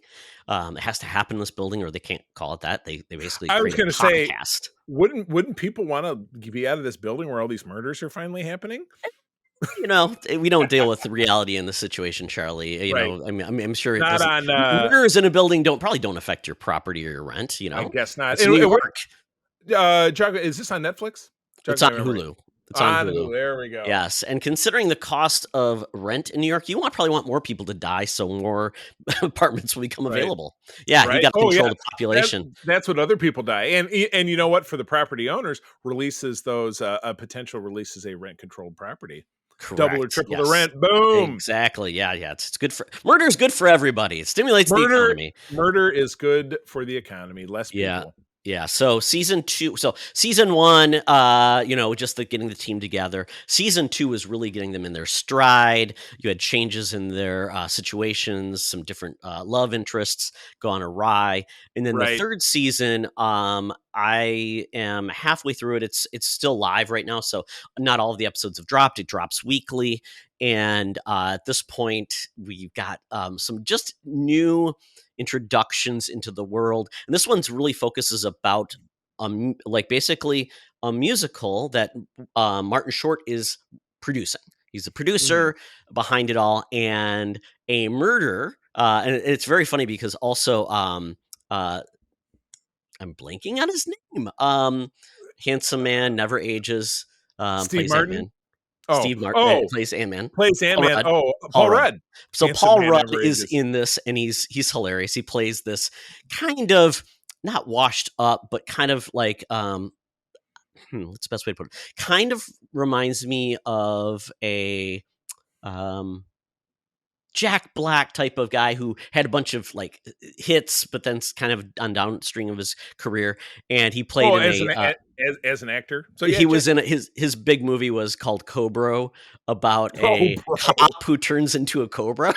B: It has to happen in this building, or they can't call it that. They basically
C: I was
B: create a
C: going to say,
B: podcast.
C: wouldn't people want to be out of this building where all these murders are finally happening?
B: We don't deal with the reality in the situation, Charlie.
C: Right.
B: I'm sure it
C: Not
B: doesn't.
C: on.
B: Murders in a building probably don't affect your property or your rent.
C: I guess not.
B: It's New York.
C: Is this on Netflix?
B: It's on Hulu. It's on Hulu.
C: There we go.
B: Yes, and considering the cost of rent in New York, you probably want more people to die, so more apartments will become available. Yeah,
C: Right.
B: you got to control the population.
C: That's what other people die, and you know what? For the property owners, releases those a potential releases a rent controlled property.
B: Correct.
C: Double or triple the rent. Boom.
B: Exactly. Yeah. It's good for murder is good for everybody. It stimulates the economy.
C: Murder is good for the economy. Less people.
B: Yeah. So season 1, just getting the team together. Season 2 is really getting them in their stride. You had changes in their situations, some different love interests gone awry, and then the third season, I am halfway through it. It's still live right now, so not all of the episodes have dropped. It drops weekly, and at this point, we've got some just new introductions into the world, and this one's really focuses about basically a musical that Martin Short is producing. He's the producer behind it all, and a murder. And it's very funny because also I'm blanking on his name. Handsome man, never ages.
C: Steve
B: plays
C: Martin.
B: Ant-Man. Steve Martin plays Ant-Man.
C: Plays Ant-Man. Paul Rudd.
B: So
C: Handsome
B: Paul
C: man,
B: Rudd
C: never
B: is
C: ages.
B: in this, and he's hilarious. He plays this kind of not washed up, but kind of like what's the best way to put it? Kind of reminds me of a Jack Black type of guy who had a bunch of like hits, but then kind of on downstream of his career, and he played
C: as an actor. So
B: he was in his big movie was called Cobra, about a cop who turns into a cobra.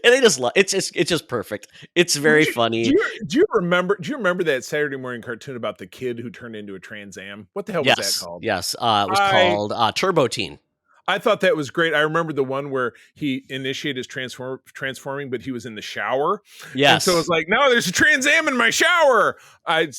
B: And they just love it's just perfect. It's very funny.
C: Do you remember that Saturday morning cartoon about the kid who turned into a Trans Am? What the hell was that called?
B: Yes, it was called Turbo Teen.
C: I thought that was great. I remember the one where he initiated his transforming, but he was in the shower.
B: Yes.
C: And so it's like, no, there's a Trans Am in my shower. I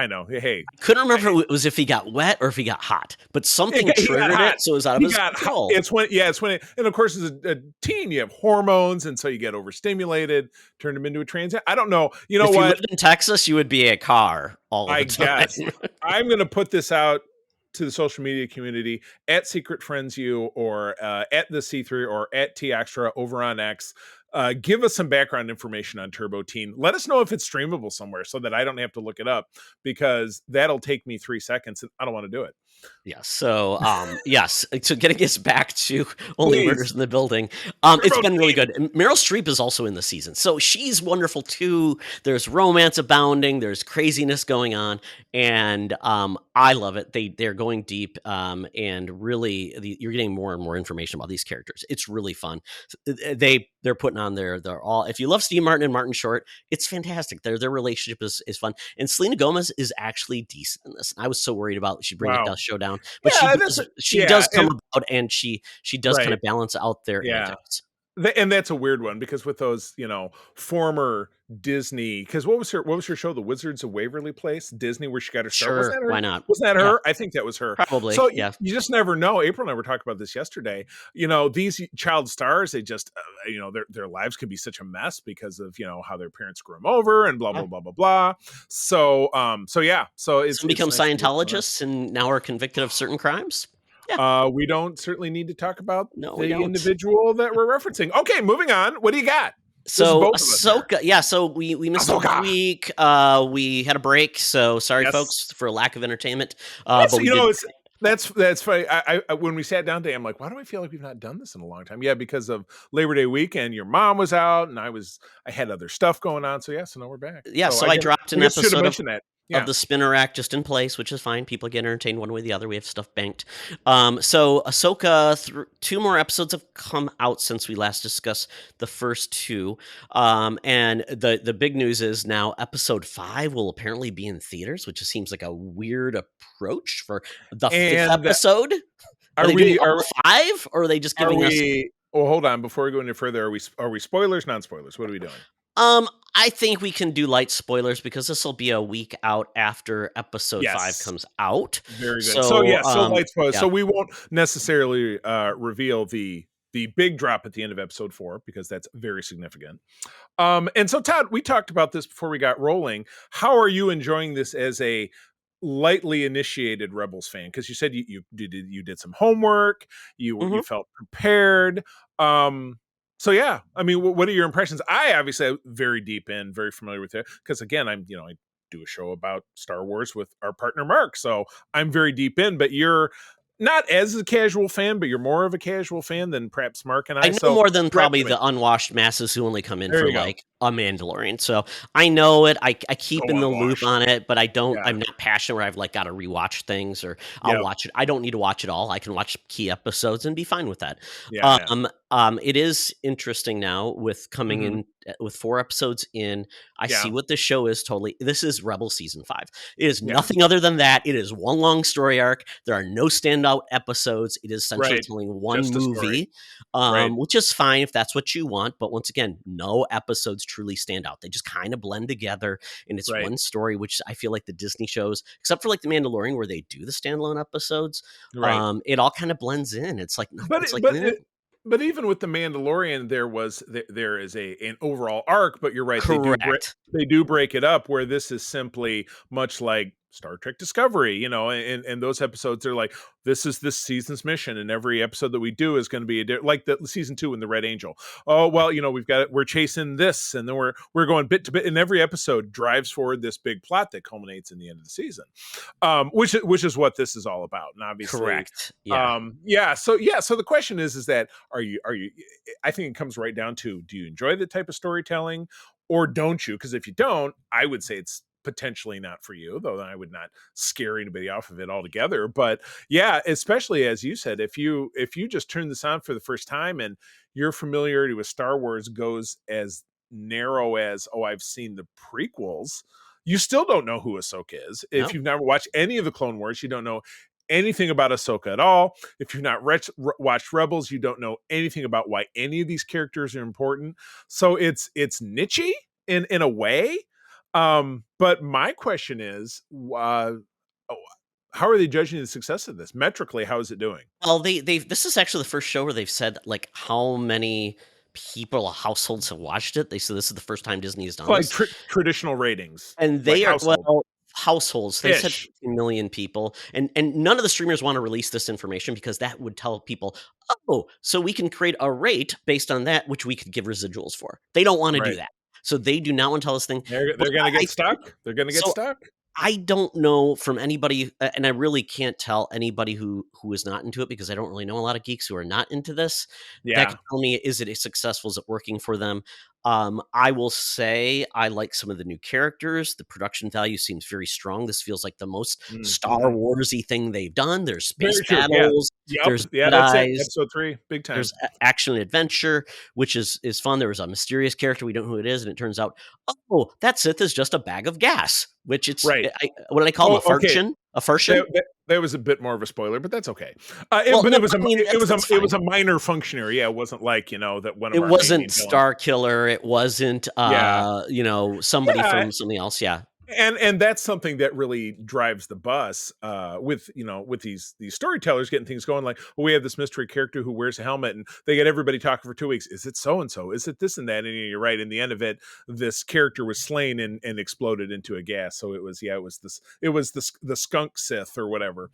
C: know. Hey.
B: I couldn't remember if it was if he got wet or if he got hot, but something triggered it, so it was out of his control.
C: It's when and of course as a teen, you have hormones, and so you get overstimulated, turn him into a Trans Am. I don't know. You know
B: if
C: what?
B: You lived in Texas, you would be a car all the time.
C: I guess. I'm going to put this out to the social media community at Secret Friends U or at the C3 or at T Extra over on X. Give us some background information on Turbo Teen. Let us know if it's streamable somewhere so that I don't have to look it up, because that'll take me 3 seconds and I don't want to do it.
B: Yes. So, So getting us back to Only Murders in the Building. It's been really good. And Meryl Streep is also in the season, so she's wonderful too. There's romance abounding. There's craziness going on, and I love it. They're going deep, and really, you're getting more and more information about these characters. It's really fun. They're putting on they're all. If you love Steve Martin and Martin Short, it's fantastic. Their relationship is fun, and Selena Gomez is actually decent in this. I was so worried about she bring the show down, but she does come about, and she does kind of balance out their antics.
C: And that's a weird one, because with those, former Disney, because what was her show, The Wizards of Waverly Place, Disney, where she got her start?
B: Sure,
C: Was that her?
B: Why not?
C: Was that her? I think that was her.
B: Probably.
C: So you just never know. April and I were talking about this yesterday. These child stars, they just, their lives can be such a mess because of how their parents screw them over and blah blah blah blah blah. So it's
B: become Scientologists and now are convicted of certain crimes.
C: Yeah. We don't certainly need to talk about the individual that we're referencing. Okay, moving on. What do you got?
B: So Ahsoka, so we missed a week. We had a break, so sorry, folks, for lack of entertainment.
C: But that's funny. I when we sat down today, I'm like, why do I feel like we've not done this in a long time? Yeah, because of Labor Day weekend. Your mom was out, and I had other stuff going on. So now we're back.
B: Yeah, so I dropped an episode
C: of
B: the spinner rack just in place, which is fine. People get entertained one way or the other. We have stuff banked. So Ahsoka, 2 more episodes have come out since we last discussed the first 2. And the big news is now episode 5 will apparently be in theaters, which just seems like a weird approach for the 5th episode. Are they doing all 5, or are they just giving us?
C: Well, hold on. Before we go any further, are we spoilers, non-spoilers? What are we doing?
B: I think we can do light spoilers because this will be a week out after episode 5
C: Yes.
B: comes out.
C: Very good.
B: So,
C: So light spoilers.
B: yeah.
C: So we won't necessarily reveal the big drop at the end of episode 4 because that's very significant. And so Todd, we talked about this before we got rolling. How are you enjoying this as a lightly initiated Rebels fan? Because you said you did some homework, you felt prepared. So yeah, I mean, what are your impressions? I obviously am very deep in, very familiar with it because again, I do a show about Star Wars with our partner Mark, so I'm very deep in. But you're not as a casual fan, but you're more of a casual fan than perhaps Mark and I.
B: I know more than probably the unwashed masses who only come in for like a Mandalorian. So I know it. I keep in the loop on it, but I don't. I'm not passionate where I've like got to rewatch things or I'll watch it. I don't need to watch it all. I can watch key episodes and be fine with that. It is interesting now with coming in with 4 episodes in. I see what this show is totally. This is Rebel season 5. It is nothing other than that. It is one long story arc. There are no standout episodes. It is essentially telling one movie, which is fine if that's what you want. But once again, no episodes truly stand out. They just kind of blend together, and it's one story, which I feel like the Disney shows, except for like The Mandalorian, where they do the standalone episodes, it all kind of blends in. It's like,
C: but even with The Mandalorian, there is an overall arc, but you're right.
B: Correct.
C: They do break it up where this is simply much like Star Trek Discovery, and those episodes are like, this is this season's mission, and every episode that we do is going to be like the season 2 in the Red Angel. Oh, well, we're chasing this, and then we're going bit to bit, and every episode drives forward this big plot that culminates in the end of the season, which is what this is all about. And obviously,
B: correct.
C: So the question is that are you? I think it comes right down to, do you enjoy the type of storytelling, or don't you? Because if you don't, I would say it's potentially not for you, though I would not scare anybody off of it altogether. But yeah, especially as you said, if you just turn this on for the first time and your familiarity with Star Wars goes as narrow as, I've seen the prequels, you still don't know who Ahsoka is. If you've never watched any of the Clone Wars, you don't know anything about Ahsoka at all. If you've not watched Rebels, you don't know anything about why any of these characters are important. So it's niche-y in a way. But my question is, how are they judging the success of this? Metrically, how is it doing?
B: Well, this is actually the first show where they've said like how many people, households have watched it. They said this is the first time Disney has done this.
C: Traditional ratings.
B: And they are, households. They said 15 million people. And none of the streamers want to release this information because that would tell people, so we can create a rate based on that, which we could give residuals for. They don't want to do that. So they do not want to tell us things.
C: They're going to get stuck. They're going to get stuck.
B: I don't know from anybody, and I really can't tell anybody who is not into it, because I don't really know a lot of geeks who are not into this. That can tell me, is it successful? Is it working for them? I will say I like some of the new characters. The production value seems very strong. This feels like the most Star Wars-y thing they've done. There's space battles. There's
C: that's it. Episode 3, big time.
B: There's action and adventure, which is fun. There was a mysterious character. We don't know who it is, and it turns out, that Sith is just a bag of gas. Which it's what did I call him? A Fartian? A Fartian?
C: That was a bit more of a spoiler, but that's okay. It was a minor functionary. Yeah, it wasn't like that one.
B: It wasn't Star Killer. It wasn't somebody from something else. Yeah.
C: And that's something that really drives the bus with these storytellers getting things going. Like, we have this mystery character who wears a helmet, and they get everybody talking for 2 weeks. Is it so and so? Is it this and that? And you're right. In the end of it, this character was slain and exploded into a gas. So it was the skunk Sith or whatever.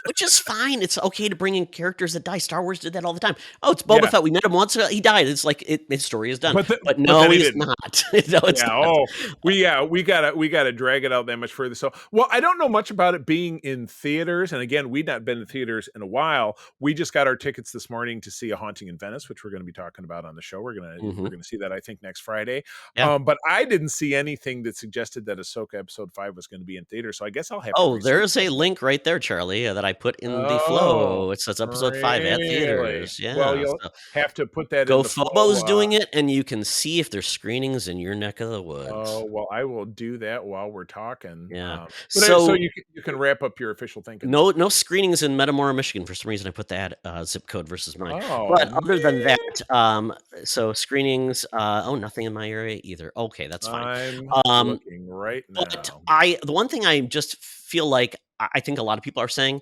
B: Which is fine. It's okay to bring in characters that die. Star Wars did that all the time. Oh, it's Boba Fett. We met him once. He died. It's like his story is done. But no, he's not. No, it's not.
C: We gotta drag it out that much further. So, I don't know much about it being in theaters. And again, we'd not been in theaters in a while. We just got our tickets this morning to see A Haunting in Venice, which we're going to be talking about on the show. We're gonna see that, I think, next Friday. Yeah. But I didn't see anything that suggested that Ahsoka episode 5 was going to be in theater. So I guess I'll have.
B: There is a link right there, Charlie. trivia that I put in the
C: Oh,
B: flow. It says episode 5 at
C: really?
B: theaters.
C: Well,
B: Yeah.
C: you'll
B: So
C: have to put that in the
B: GoFobo's
C: flow.
B: doing it, and you can see if there's screenings in your neck of the
C: Oh,
B: woods.
C: well, I will do that while we're talking.
B: Yeah.
C: So
B: So
C: you can wrap up your official thinking.
B: no screenings in Metamora, Michigan. For some reason, I put that zip code versus mine.
C: Oh,
B: But other than
C: man.
B: that, so screenings. Nothing in my area either. Okay, that's fine.
C: I'm
B: Um,
C: looking right
B: but
C: now.
B: the one thing I just feel like I think a lot of people are saying,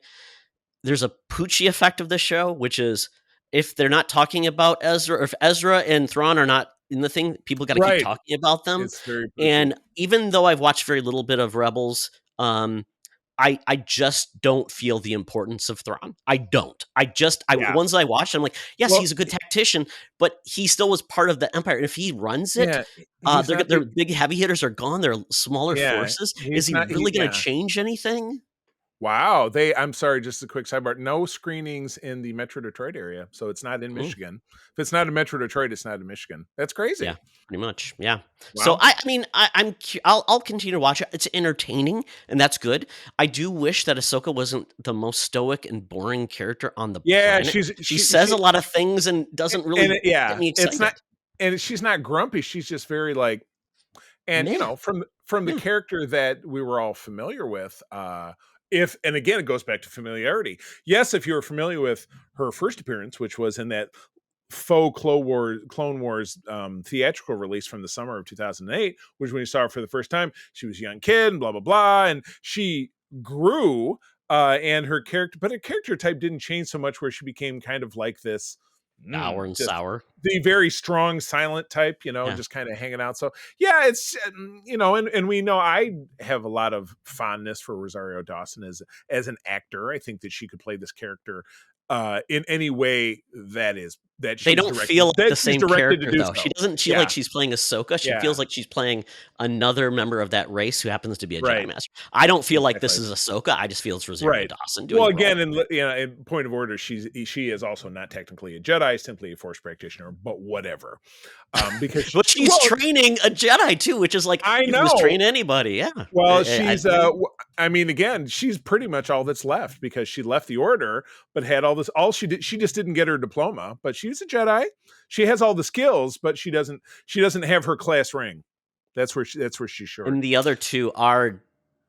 B: there's a Poochie effect of this show, which is if they're not talking about Ezra, or if Ezra and Thrawn are not in the thing, people got to keep
C: Right.
B: talking about them.
C: It's very
B: And
C: Poochie.
B: even though I've watched very little bit of Rebels, I just don't feel the importance of Thrawn. I don't. The ones that I watched, I'm like, yes,
C: Well,
B: he's a good tactician, but he still was part of the Empire. And if he runs it,
C: yeah, he's not
B: their big heavy hitters are gone. They're smaller forces. Is
C: he's
B: he
C: not.
B: really going to change anything?
C: Wow. I'm sorry, just a quick sidebar. No screenings in the Metro Detroit area, so it's not in Michigan. If it's not in Metro Detroit, it's not in Michigan. That's crazy.
B: Yeah, pretty much. Yeah.
C: Wow.
B: So I'll continue to watch it. It's entertaining, and that's good. I do wish that Ahsoka wasn't the most stoic and boring character on the planet. She says a lot of things and doesn't really get me excited.
C: It's not, and she's not grumpy. She's just very like, and you know, from the character that we were all familiar with, and again, it goes back to familiarity. Yes, if you were familiar with her first appearance, which was in that faux Clone Wars theatrical release from the summer of 2008, which when you saw her for the first time, she was a young kid and blah, blah, blah. And she grew and her character type didn't change so much where she became kind of like this
B: sour and sour.
C: The very strong, silent type, just kind of hanging out. So yeah, it's, and we know I have a lot of fondness for Rosario Dawson as an actor. I think that she could play this character in any way they
B: don't feel like the same character though.
C: So.
B: She doesn't feel like she's playing Ahsoka. She feels like she's playing another member of that race who happens to be a Jedi Master. I don't feel like this is Ahsoka. I just feel it's Rosario Dawson doing.
C: Well, again, in point of order, she is also not technically a Jedi, simply a Force practitioner, but whatever. Because
B: but she's training a Jedi too, which is like
C: I know
B: train anybody. Yeah.
C: Well, she's I mean, again, she's pretty much all that's left because she left the Order, but had all this. All she did, she just didn't get her diploma, but she's a Jedi. She has all the skills, but she doesn't have her class ring. That's where she's short.
B: And the other two are.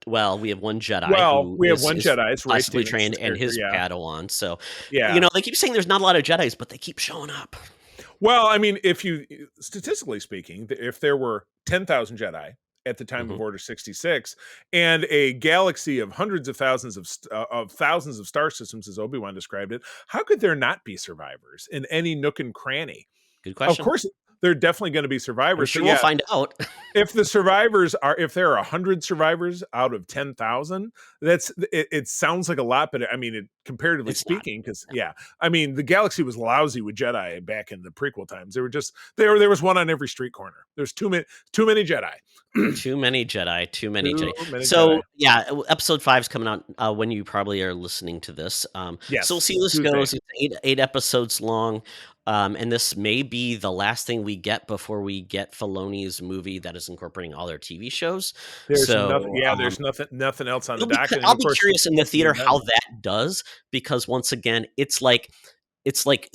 B: Well, we have one Jedi.
C: We have one Jedi. It's
B: possibly trained, and his Padawan. So,
C: yeah,
B: they keep saying there's not a lot of Jedis, but they keep showing up.
C: Well, I mean, statistically speaking, if there were 10,000 Jedi at the time of Order 66 and a galaxy of hundreds of thousands of star systems, as Obi-Wan described it, how could there not be survivors in any nook and cranny?
B: Good question.
C: Of course, there are definitely going to be survivors.
B: Sure, we'll find out.
C: If there are 100 survivors out of 10,000, it sounds like a lot, but I mean, comparatively speaking, because I mean, the galaxy was lousy with Jedi back in the prequel times. There was one on every street corner. There's too many Jedi.
B: Too many Jedi. So yeah, episode 5 is coming out when you probably are listening to this.
C: Yes,
B: so we'll see how this goes. It's 8 episodes long. And this may be the last thing we get before we get Filoni's movie that is incorporating all their TV shows.
C: There's nothing else on the docket.
B: I'll be curious in the theater how that does, because once again, it's like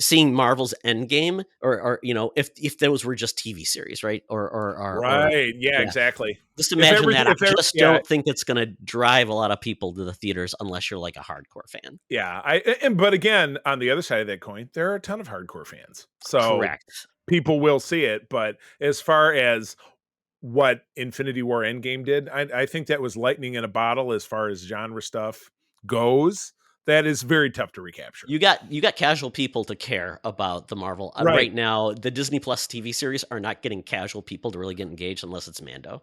B: seeing Marvel's Endgame, or if those were just TV series, right? Exactly. Just imagine that. I just don't think it's going to drive a lot of people to the theaters unless you're like a hardcore fan.
C: Yeah, but again, on the other side of that coin, there are a ton of hardcore fans. So
B: correct.
C: People will see it, but as far as what Infinity War Endgame did, I think that was lightning in a bottle as far as genre stuff goes. That is very tough to recapture.
B: You got casual people to care about the Marvel right now. The Disney Plus TV series are not getting casual people to really get engaged unless it's Mando.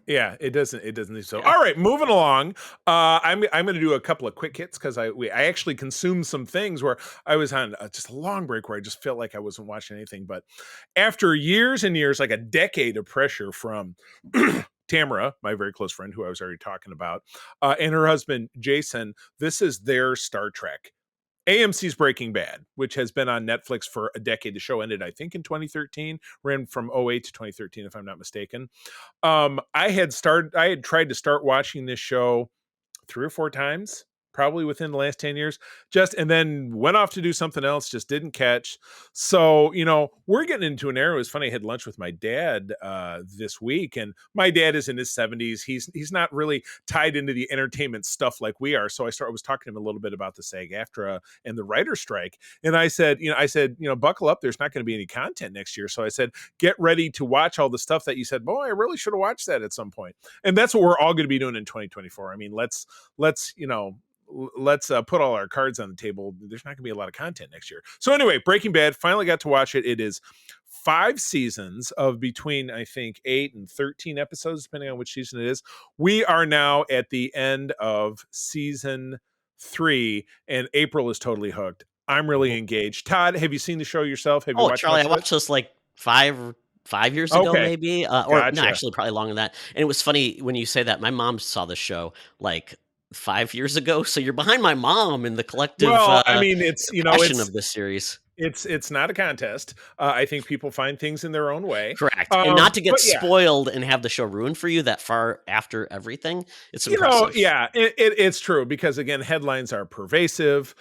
C: Yeah, it doesn't. So, all right, moving along. I'm going to do a couple of quick hits because I actually consumed some things where I was on just a long break where I just felt like I wasn't watching anything. But after years and years, like a decade of pressure from Tamara, my very close friend who I was already talking about, and her husband, Jason, this is their Star Trek. AMC's Breaking Bad, which has been on Netflix for a decade. The show ended, I think, in 2013, ran from 2008 to 2013, if I'm not mistaken. I had tried to start watching this show 3 or 4 times probably within the last 10 years, and then went off to do something else, just didn't catch. So, we're getting into an era. It was funny. I had lunch with my dad this week, and my dad is in his 70s. He's not really tied into the entertainment stuff like we are. So I was talking to him a little bit about the SAG-AFTRA and the writer's strike. And I said, buckle up. There's not going to be any content next year. So I said, get ready to watch all the stuff that you said, boy, I really should have watched that at some point. And that's what we're all going to be doing in 2024. I mean, let's put all our cards on the table. There's not gonna be a lot of content next year. So anyway, Breaking Bad, finally got to watch it. It is 5 seasons of between, I think, 8 and 13 episodes, depending on which season it is. We are now at the end of season 3, and April is totally hooked. I'm really engaged. Todd, have you seen the show yourself? Have you watched
B: Charlie, I watched this like 5 years ago, maybe, or
C: Gotcha.
B: no, actually probably longer than that. And it was funny when you say that. My mom saw the show like 5 years ago, so you're behind my mom in the collective.
C: Well, I mean, it's
B: passion of this series.
C: It's not a contest. I think people find things in their own way.
B: Correct. And not to get spoiled and have the show ruined for you that far after everything. It's impressive.
C: It's true, because again, headlines are pervasive.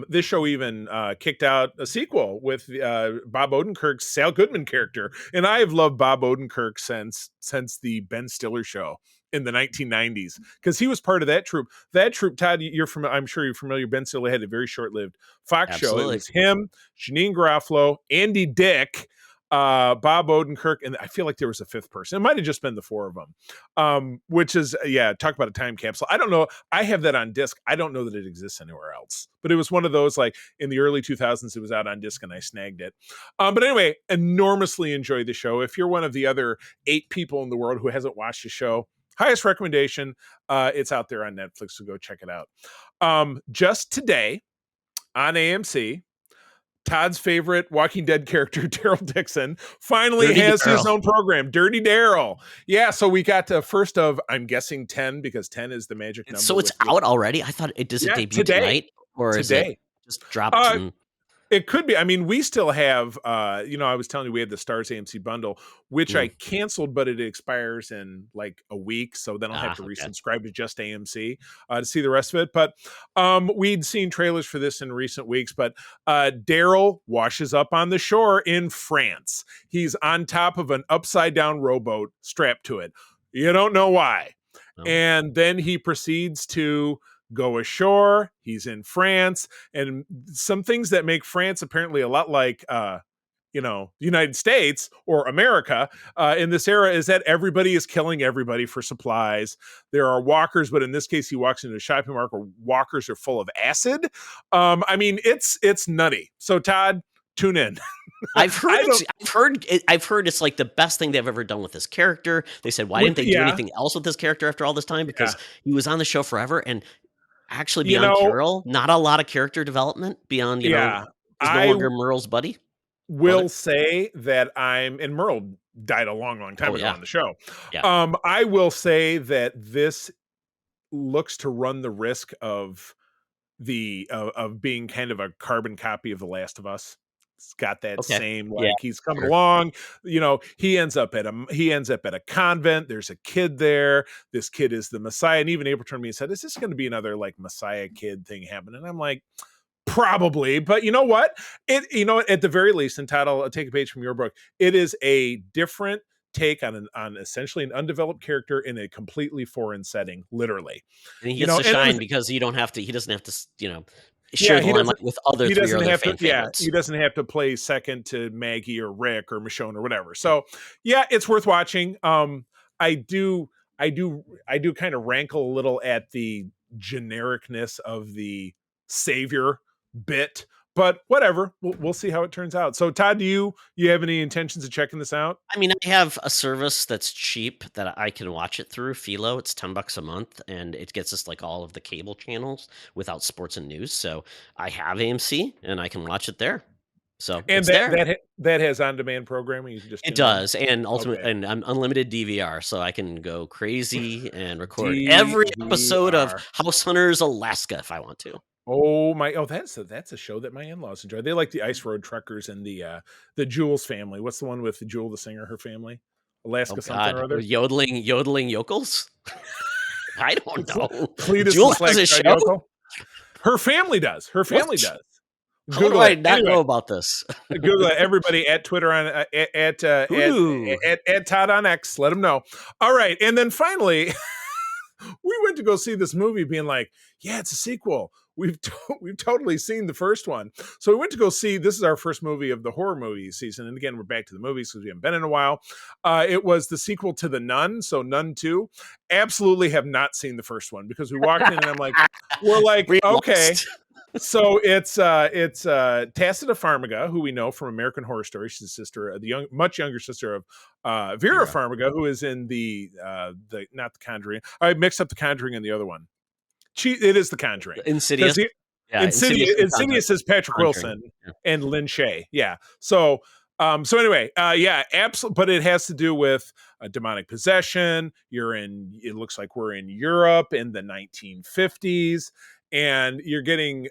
C: This show even kicked out a sequel with Bob Odenkirk's Sal Goodman character. And I have loved Bob Odenkirk since the Ben Stiller show in the 1990s, because he was part of that troupe. That troupe, Todd, I'm sure you're familiar. Ben Stiller had a very short-lived Fox show. It was him, Janine Garofalo, Andy Dick, Bob Odenkirk, and I feel like there was a 5th person. It might have just been the 4 of them, which is, talk about a time capsule. I don't know. I have that on disc. I don't know that it exists anywhere else, but it was one of those, like in the early 2000s, it was out on disc and I snagged it. But anyway, enormously enjoyed the show. If you're one of the other 8 people in the world who hasn't watched the show, highest recommendation. It's out there on Netflix, so go check it out. Just today on AMC, Todd's favorite Walking Dead character, Daryl Dixon, finally has his own program, Dirty Daryl. Yeah, so we got first of, I'm guessing 10, because 10 is the magic number.
B: So it's out already? I thought does it debut tonight? Or is it just dropped?
C: It could be. I mean, we still have, I was telling you we had the Stars AMC bundle, which I canceled, but it expires in like a week. So then I'll have to resubscribe to just AMC to see the rest of it. But we'd seen trailers for this in recent weeks. But Daryl washes up on the shore in France. He's on top of an upside down rowboat strapped to it. You don't know why. No. And then he proceeds to go ashore. He's in France, and some things that make France apparently a lot like the United States or America in this era is that everybody is killing everybody for supplies. There are walkers, but in this case he walks into a shopping mart where walkers are full of acid. I mean, it's nutty. So Todd, tune in.
B: I've heard it's like the best thing they've ever done with this character. They said, why didn't they do anything else with this character after all this time? Because he was on the show forever, and actually, beyond Carol, not a lot of character development beyond, he's no longer Merle's buddy.
C: Will say that and Merle died a long, long time ago on the show. Yeah. I will say that this looks to run the risk of being kind of a carbon copy of The Last of Us. It's got that same, he's coming along, he ends up at a convent. There's a kid there. This kid is the Messiah. And even April turned to me and said, is this going to be another like Messiah kid thing happening? And I'm like, probably, but you know what? At the very least, and Todd, I'll take a page from your book. It is a different take on essentially an undeveloped character in a completely foreign setting, literally.
B: And he gets to shine because he doesn't have to, share the limelight with other
C: he doesn't have to,
B: favorites.
C: He doesn't have to play second to Maggie or Rick or Michonne or whatever. So yeah, it's worth watching. I do kind of rankle a little at the genericness of the savior bit, but whatever, we'll see how it turns out. So Todd, do you have any intentions of checking this out?
B: I mean, I have a service that's cheap that I can watch it through, Philo. It's $10 a month, and it gets us like all of the cable channels without sports and news. So I have AMC, and I can watch it there. So
C: and that has on-demand programming. You can just
B: does, and and unlimited DVR, so I can go crazy and record every episode of House Hunters Alaska if I want to.
C: Oh my! Oh, that's a show that my in-laws enjoy. They like the Ice Road Truckers and the Jules family. What's the one with Jewel the singer? Her family, Alaska something or other.
B: Yodeling yokels. I don't know.
C: Cletus
B: Jewel has a show.
C: Yokel? Her family does. Her family
B: What?
C: does.
B: How do I not know about this?
C: Google it. Everybody at Twitter on at Todd on X. Let them know. All right, and then finally, we went to go see this movie, being like, "Yeah, it's a sequel. We've totally seen the first one." So we went to go see. This is our first movie of the horror movie season, and again, we're back to the movies because we haven't been in a while. It was the sequel to The Nun, so Nun 2. Absolutely have not seen the first one because we walked in and I'm like, we're like, okay. So it's Tacita Farmiga, who we know from American Horror Story. She's a sister, much younger sister of Vera Farmiga, who is in the not the Conjuring. I mixed up the Conjuring and the other one. It is the Conjuring.
B: Insidious.
C: Insidious is Patrick Wilson and Lynn Shay. Yeah. So anyway, absolutely. But it has to do with demonic possession. It looks like we're in Europe in the 1950s. And you're getting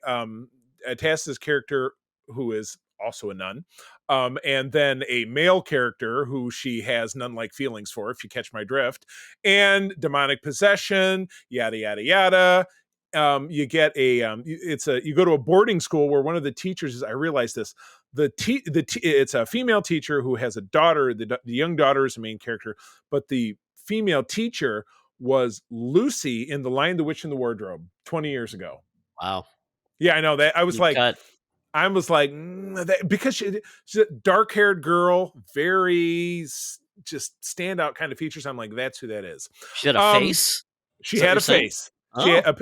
C: Tessa's character, who is also a nun, and then a male character who she has nun-like feelings for, if you catch my drift, and demonic possession, yada yada yada. You get you go to a boarding school where one of the teachers is, I realized this, it's a female teacher who has a daughter. The young daughter is the main character, but the female teacher was Lucy in The Lion, the Witch, and the Wardrobe 20 years ago.
B: Wow.
C: Yeah, I know that. I was like, because she's a dark-haired girl, very just standout kind of features. I'm like, that's who that is.
B: She had a face?
C: She had a face.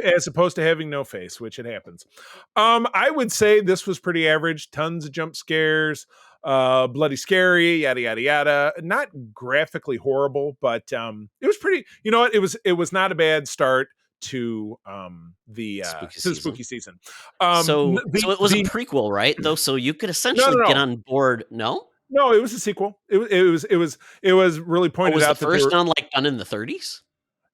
C: As opposed to having no face, which it happens. I would say this was pretty average. Tons of jump scares, bloody scary, yada yada yada. Not graphically horrible, but it was pretty. You know what? It was not a bad start to the spooky season.
B: So it was a prequel, right? Though, so you could essentially get on board. No,
C: it was a sequel. It was really pointed out
B: that the first one done in the 30s.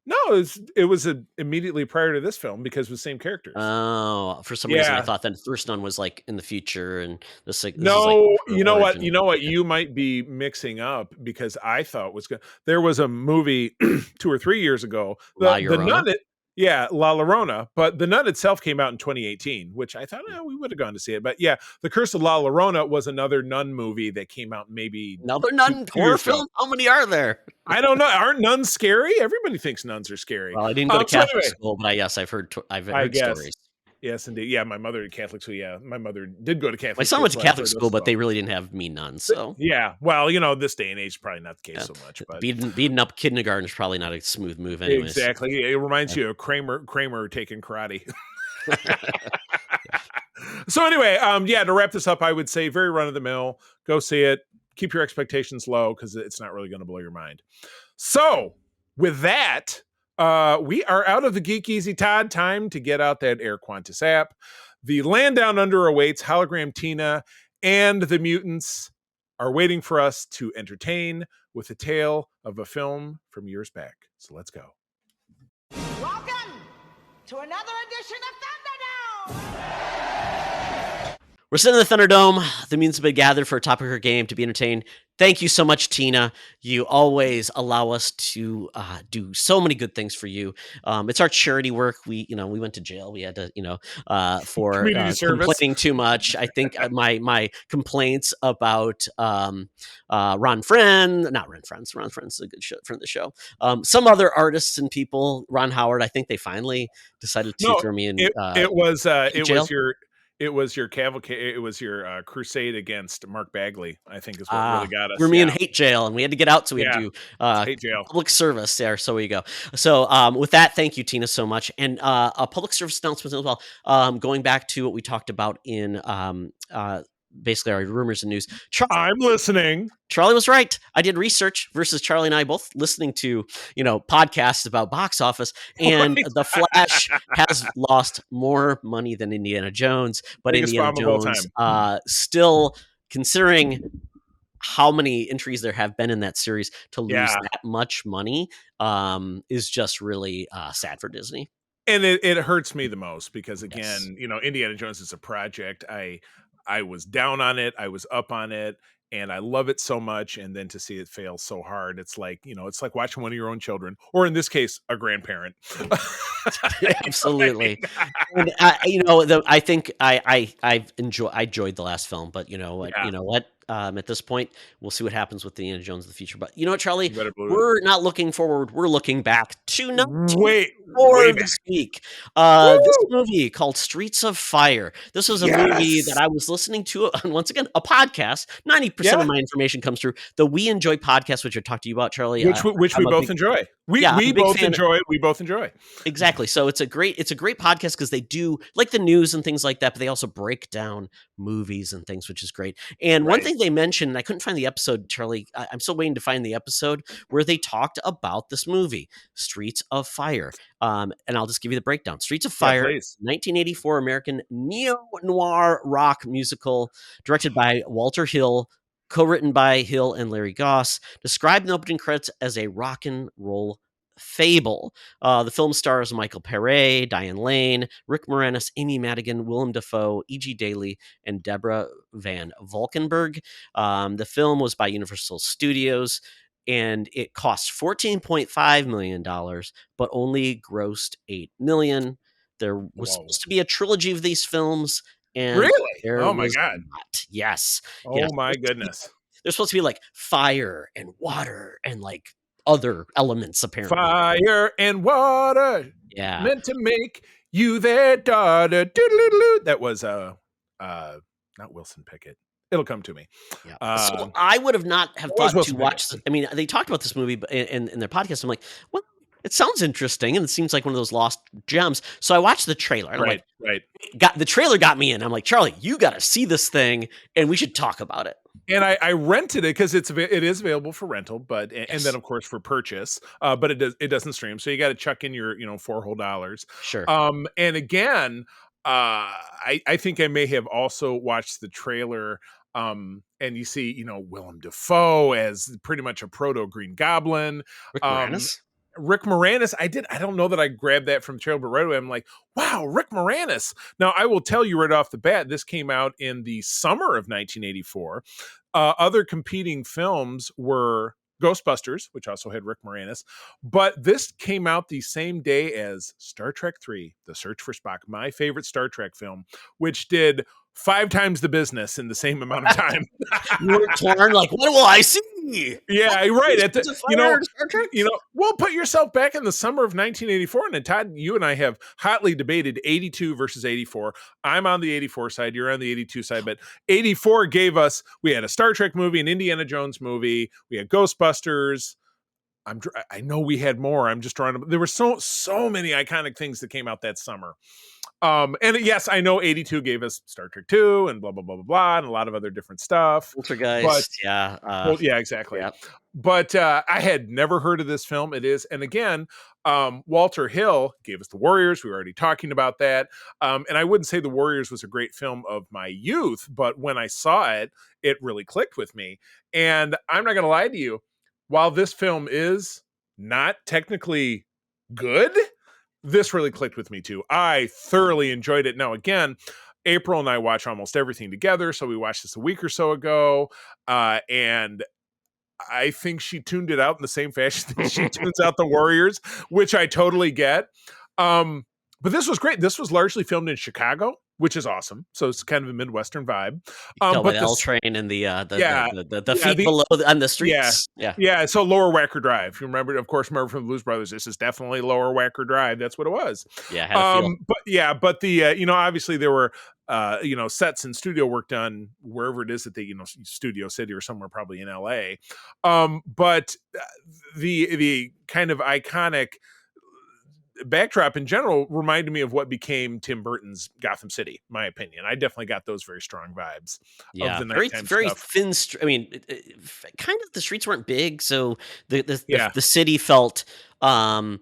C: No, it was immediately prior to this film because it was the same characters.
B: Oh, for some reason I thought that the first one was like in the future, and this like
C: you know what you might be mixing up, because I thought there was a movie 2 or 3 years ago, the Nun. La Llorona, but The Nun itself came out in 2018, which I thought we would have gone to see it. But yeah, The Curse of La Llorona was another nun movie that came out maybe
B: another nun horror film. How many are there?
C: I don't know. Aren't nuns scary? Everybody thinks nuns are scary.
B: Well, I didn't go to Catholic school, but I've heard stories.
C: Yes, indeed. Yeah, my mother did Catholic school. Yeah, my mother did go to Catholic.
B: My son went to Catholic school, but they really didn't have mean nuns. So
C: yeah, well, this day and age, probably not the case so much. But
B: beating up kindergarten is probably not a smooth move, anyways.
C: Exactly. It reminds you of Kramer taking karate. So anyway, to wrap this up, I would say very run of the mill. Go see it. Keep your expectations low because it's not really going to blow your mind. So with that. We are out of the Geek Easy Todd. Time to get out that Air Qantas app. The Land Down Under awaits. Hologram Tina and the mutants are waiting for us to entertain with a tale of a film from years back. So let's go.
E: Welcome to another edition of Thunderdome.
B: We're sitting in the Thunderdome. The mutants have been gathered for a topic or game to be entertained. Thank you so much, Tina. You always allow us to do so many good things for you. It's our charity work. We went to jail. We had to, for complaining too much. I think my complaints about Ron Friend's a good friend of the show. Some other artists and people, Ron Howard, I think they finally decided to throw me in.
C: It was your cavalcade. It was your crusade against Mark Bagley, I think, is what really got us.
B: We're in hate jail, and we had to get out, so we had to do
C: hate jail
B: public service there. So we go. So with that, thank you, Tina, so much, and a public service announcement as well. Going back to what we talked about in basically our rumors and news.
C: I'm listening.
B: Charlie was right. I did research versus Charlie and I both listening to, podcasts about box office, and The Flash has lost more money than Indiana Jones, but
C: Biggest
B: Indiana Jones still, considering how many entries there have been in that series, to lose that much money is just really sad for Disney.
C: And it hurts me the most because, again, Indiana Jones is a project. I was down on it. I was up on it. and I love it so much. And then to see it fail so hard, it's like, it's like watching one of your own children, or in this case, a grandparent.
B: Absolutely. And, I think I enjoyed the last film, but you know what? At this point, we'll see what happens with the Indiana Jones in the future. But you know what, Charlie? We're not looking forward. We're looking back to
C: way
B: this week.
C: Woo!
B: This movie called Streets of Fire. This was a movie that I was listening to on, once again, a podcast. 90% of my information comes through the We Enjoy podcast, which I talked to you about, Charlie.
C: Which we both enjoy. We both enjoy.
B: Exactly. So it's a great podcast because they do like the news and things like that, but they also break down movies and things, which is great. And one thing they mentioned, and I couldn't find the episode, Charlie, I'm still waiting to find the episode where they talked about this movie, Streets of Fire. And I'll just give you the breakdown. Streets of Fire, 1984 American neo-noir rock musical directed by Walter Hill, co-written by Hill and Larry Goss, described in the opening credits as a rock and roll fable. The film stars Michael Pere, Diane Lane, Rick Moranis, Amy Madigan, Willem Dafoe, E.G. Daly, and Deborah Van Valkenburg. The film was by Universal Studios, and it cost $14.5 million, but only grossed $8 million. There was supposed to be a trilogy of these films. And
C: really? Oh my God.
B: Not. Yes.
C: Oh my goodness.
B: There's supposed to be like fire and water and like other elements, apparently.
C: Fire and water.
B: Yeah.
C: Meant to make you their daughter. Doo-doo-doo-doo. That was not Wilson Pickett. It'll come to me.
B: Yeah. So I would have not have thought to watch I mean, they talked about this movie in their podcast. I'm like, well, it sounds interesting, and it seems like one of those lost gems. So I watched the trailer. And
C: right.
B: The trailer got me in. I'm like, Charlie, you got to see this thing, and we should talk about it.
C: And I rented it because it is available for rental, but and then of course for purchase. But it doesn't stream, so you got to chuck in your $4 whole dollars.
B: Sure.
C: And again, I think I may have also watched the trailer. And you see, Willem Dafoe as pretty much a proto Green Goblin. Rick Moranis. I don't know that I grabbed that from the trailer, but right away I'm like, wow, Rick Moranis. Now, I will tell you right off the bat, this came out in the summer of 1984. Other competing films were Ghostbusters, which also had Rick Moranis, but this came out the same day as Star Trek III, The Search for Spock, my favorite Star Trek film, which did 5 times the business in the same amount of time.
B: You were torn, like, what will I see?
C: Yeah, right. Well, put yourself back in the summer of 1984, and Todd, you and I have hotly debated 82 versus 84. I'm on the 84 side, you're on the 82 side, but 84 gave us, we had a Star Trek movie, an Indiana Jones movie, we had Ghostbusters. I know we had more. I'm just trying to. There were so many iconic things that came out that summer. And yes, I know 82 gave us Star Trek 2 and blah blah blah blah blah, and a lot of other different stuff.
B: Poltergeist, yeah.
C: Yeah, exactly.
B: Yeah.
C: But I had never heard of this film. It is, and again, Walter Hill gave us The Warriors. We were already talking about that. And I wouldn't say The Warriors was a great film of my youth, but when I saw it, it really clicked with me. And I'm not going to lie to you. While this film is not technically good, this really clicked with me too. I thoroughly enjoyed it. Now, again, April and I watch almost everything together, so we watched this a week or so ago, and I think she tuned it out in the same fashion that she tunes out The Warriors, which I totally get. But this was great. This was largely filmed in Chicago, which is awesome. So it's kind of a Midwestern vibe.
B: But the L train and the feet below on the streets.
C: Yeah. So Lower Wacker Drive. You remember from the Blues Brothers, this is definitely Lower Wacker Drive. That's what it was.
B: Yeah. Had a feel.
C: But the obviously there were sets and studio work done wherever it is that they Studio City or somewhere probably in LA. But the kind of iconic backdrop in general reminded me of what became Tim Burton's Gotham City, my opinion. I definitely got those very strong vibes.
B: Yeah,
C: of the
B: very
C: stuff.
B: thin. I mean, kind of the streets weren't big, so the city felt full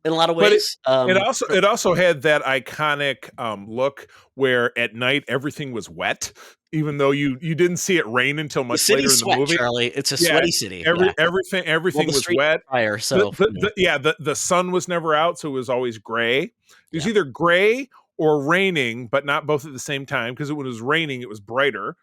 B: in a lot of ways.
C: But it also had that iconic look where at night everything was wet, even though you didn't see it rain until much later in the movie.
B: Charlie, it's a sweaty city.
C: Everything was wet.
B: Fire, so
C: the sun was never out, so it was always gray. It was either gray or raining, but not both at the same time, because when it was raining, it was brighter.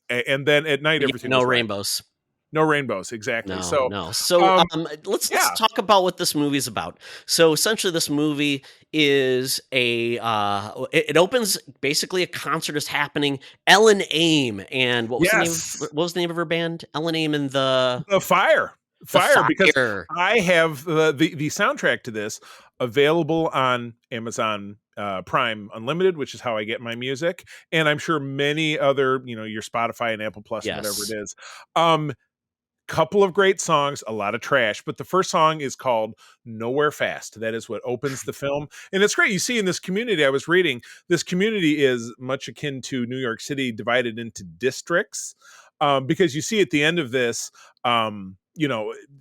C: And then at night, everything was
B: rainbows.
C: No rainbows, exactly.
B: No,
C: So,
B: no. So let's talk about what this movie's about. So essentially, this movie is it opens basically a concert is happening. Ellen Aim and what was the name of her band? Ellen Aim and the
C: Fire. Because I have the soundtrack to this available on Amazon Prime Unlimited, which is how I get my music, and I'm sure many other, your Spotify and Apple Plus and whatever it is. Couple of great songs, a lot of trash, but the first song is called Nowhere Fast. That is what opens the film. And it's great. You see in this community, I was reading, this community is much akin to New York City, divided into districts. Because you see at the end of this,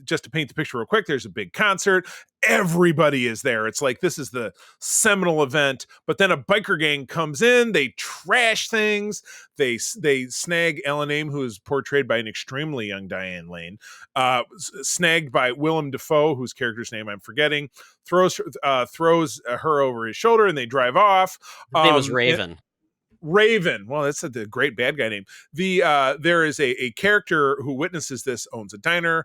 C: just to paint the picture real quick, there's a big concert. Everybody is there. It's like this is the seminal event, but then a biker gang comes in, they trash things, they snag Ellen Aim, who is portrayed by an extremely young Diane Lane, snagged by Willem Dafoe, whose character's name I'm forgetting, throws her over his shoulder, and they drive off.
B: His name was Raven.
C: Raven. Well, that's the great bad guy name. There is a character who witnesses this, owns a diner,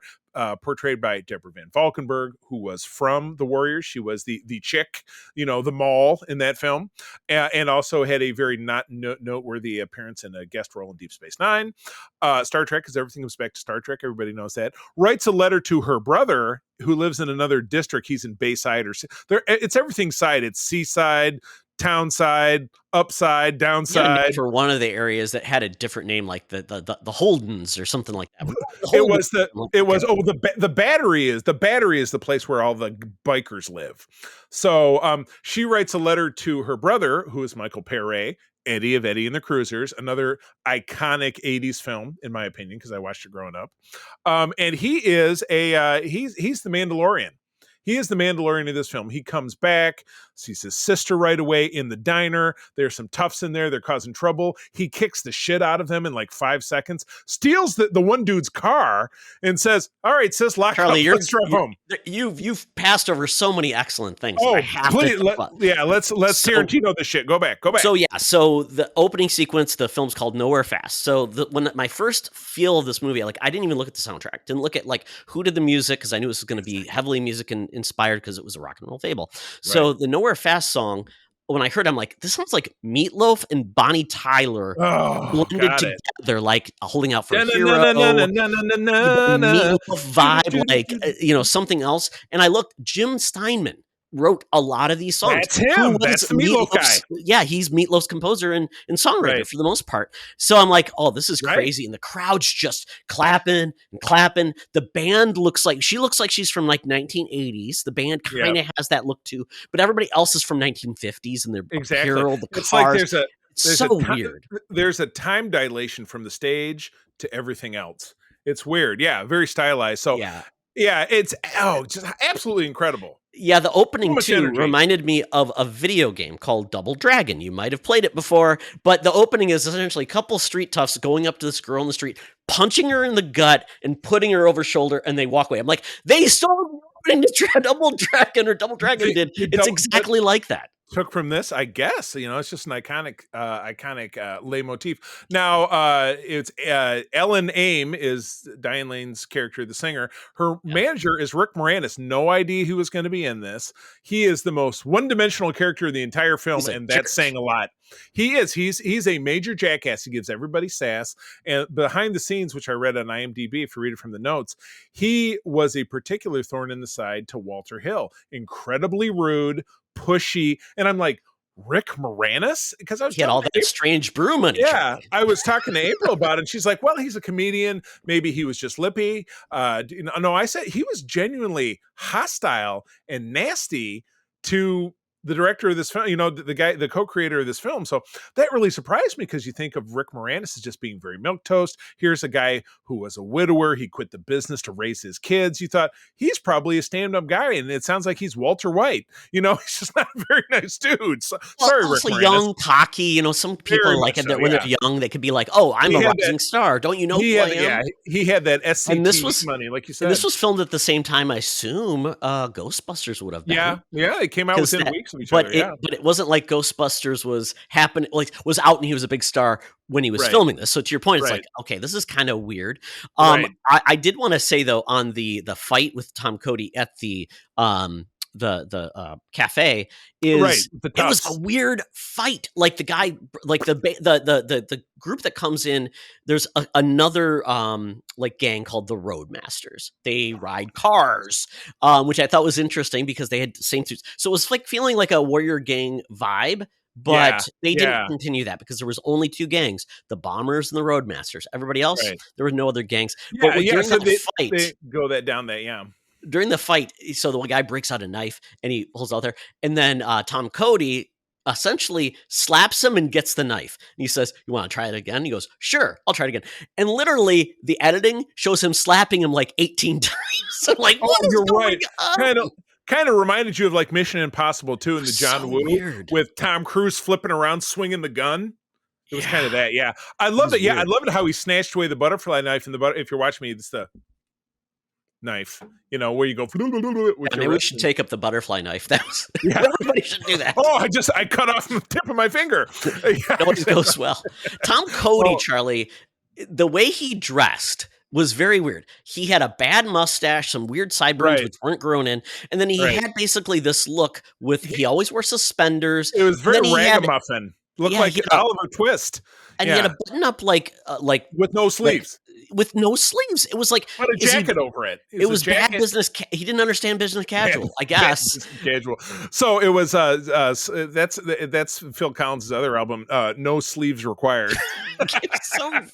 C: portrayed by Deborah Van Valkenburg, who was from The Warriors. She was the chick, the mall in that film, and also had a very not noteworthy appearance in a guest role in Deep Space Nine. Star Trek, because everything goes back to Star Trek. Everybody knows that. Writes a letter to her brother, who lives in another district. He's in Bayside it's everything side. It's Seaside, town side, upside, downside.
B: For one of the areas that had a different name, like the Holdens or something like that.
C: The Battery is the place where all the bikers live. So she writes a letter to her brother, who is Michael Pere, Eddie of Eddie and the Cruisers, another iconic 80s film, in my opinion, because I watched it growing up. And he is he's the Mandalorian. He is the Mandalorian of this film. He comes back, sees his sister right away in the diner. There's some toughs in there. They're causing trouble. He kicks the shit out of them in like 5 seconds, steals the one dude's car, and says, "All right, sis, lock
B: Charlie,
C: up. Let's drive home."
B: You've passed over so many excellent things.
C: Oh, please, let's Tarantino this shit. Go back.
B: So the opening sequence, the film's called Nowhere Fast. So when my first feel of this movie, I didn't even look at the soundtrack. Didn't look at who did the music, because I knew this was going to be heavily music inspired because it was a rock and roll fable. So the Nowhere Fast song, when I heard, I'm like, this sounds like Meatloaf and Bonnie Tyler blended together, like holding out for a hero. Meatloaf vibe, something else. And I looked, Jim Steinman wrote a lot of these songs.
C: That's him. That's the Meatloaf guy.
B: Yeah, he's Meatloaf's composer and songwriter for the most part. So I'm like, oh, this is crazy. And the crowd's just clapping and clapping. The band looks like she's from 1980s. The band kind of has that look too, but everybody else is from 1950s, and they're apparel, the
C: it's
B: cars.
C: Like
B: it's so weird.
C: There's a time dilation from the stage to everything else. It's weird. Yeah, very stylized. So it's just absolutely incredible.
B: Yeah, the opening too reminded me of a video game called Double Dragon. You might have played it before, but the opening is essentially a couple street toughs going up to this girl in the street, punching her in the gut and putting her over shoulder, and they walk away. I'm like, they stole the opening to Double Dragon did. It's exactly like that.
C: Took from this, I guess. It's just an iconic leitmotif. Now, it's Ellen Aim is Diane Lane's character, the singer. Her manager is Rick Moranis. No idea who was going to be in this. He is the most one-dimensional character in the entire film, and that's saying a lot. He is. He's a major jackass. He gives everybody sass. And behind the scenes, which I read on IMDb, if you read it from the notes, he was a particular thorn in the side to Walter Hill. Incredibly rude, pushy, and I'm like, Rick Moranis? Because I was
B: had all that strange brew money.
C: Yeah, I was talking to April about it, and she's like, well, he's a comedian. Maybe he was just lippy. No, I said he was genuinely hostile and nasty to the director of this film, the guy, the co-creator of this film. So that really surprised me, because you think of Rick Moranis as just being very milquetoast. Here's a guy who was a widower. He quit the business to raise his kids. You thought he's probably a stand-up guy, and it sounds like he's Walter White. He's just not a very nice dude. So, sorry, Rick Moranis.
B: Young, cocky. Some people when they're young, they could be like, "Oh, I'm a rising star. Don't you know who I am?" Yeah,
C: he had that SCTV money, like you said.
B: And this was filmed at the same time, I assume, Ghostbusters would have been.
C: Yeah, it came out within weeks of each other. Yeah,
B: but it wasn't like Ghostbusters was out and he was a big star when he was filming this. So to your point, it's like, okay, this is kind of weird. I did want to say though, on the fight with Tom Cody at the cafe it was a weird fight. Like the guy, like the group that comes in, there's another like gang called the Roadmasters. They ride cars, which I thought was interesting because they had the same suits. So it was like feeling like a warrior gang vibe. But they didn't continue that because there was only two gangs, the Bombers and the Roadmasters. Everybody else, there were no other gangs. But during the fight,
C: they go down that,
B: during the fight, so the guy breaks out a knife and he pulls out there, and then Tom Cody essentially slaps him and gets the knife. And he says, "You want to try it again?" He goes, "Sure, I'll try it again." And literally, the editing shows him slapping him like 18 times. I'm like, what is going on?
C: Kind of reminded you of like Mission Impossible 2 in the John Woo with Tom Cruise flipping around swinging the gun. It was kind of that. Yeah, I love it. Yeah, I love it how he snatched away the butterfly knife and if you're watching me, it's the knife, where you go.
B: Maybe we should take up the butterfly knife. That was everybody should do that.
C: Oh, I cut off the tip of my finger.
B: It goes well. Tom Cody, Charlie, the way he dressed was very weird. He had a bad mustache, some weird sideburns which weren't grown in, and then he had basically this look with he always wore suspenders.
C: It was very ragamuffin. Looked like Oliver Twist.
B: And he had a button up like
C: with no sleeves.
B: With no sleeves. It was like
C: a jacket over it.
B: It was bad business. He didn't understand business casual, I guess.
C: Casual. So it was that's Phil Collins' other album, No Sleeves Required.
B: It's so weird.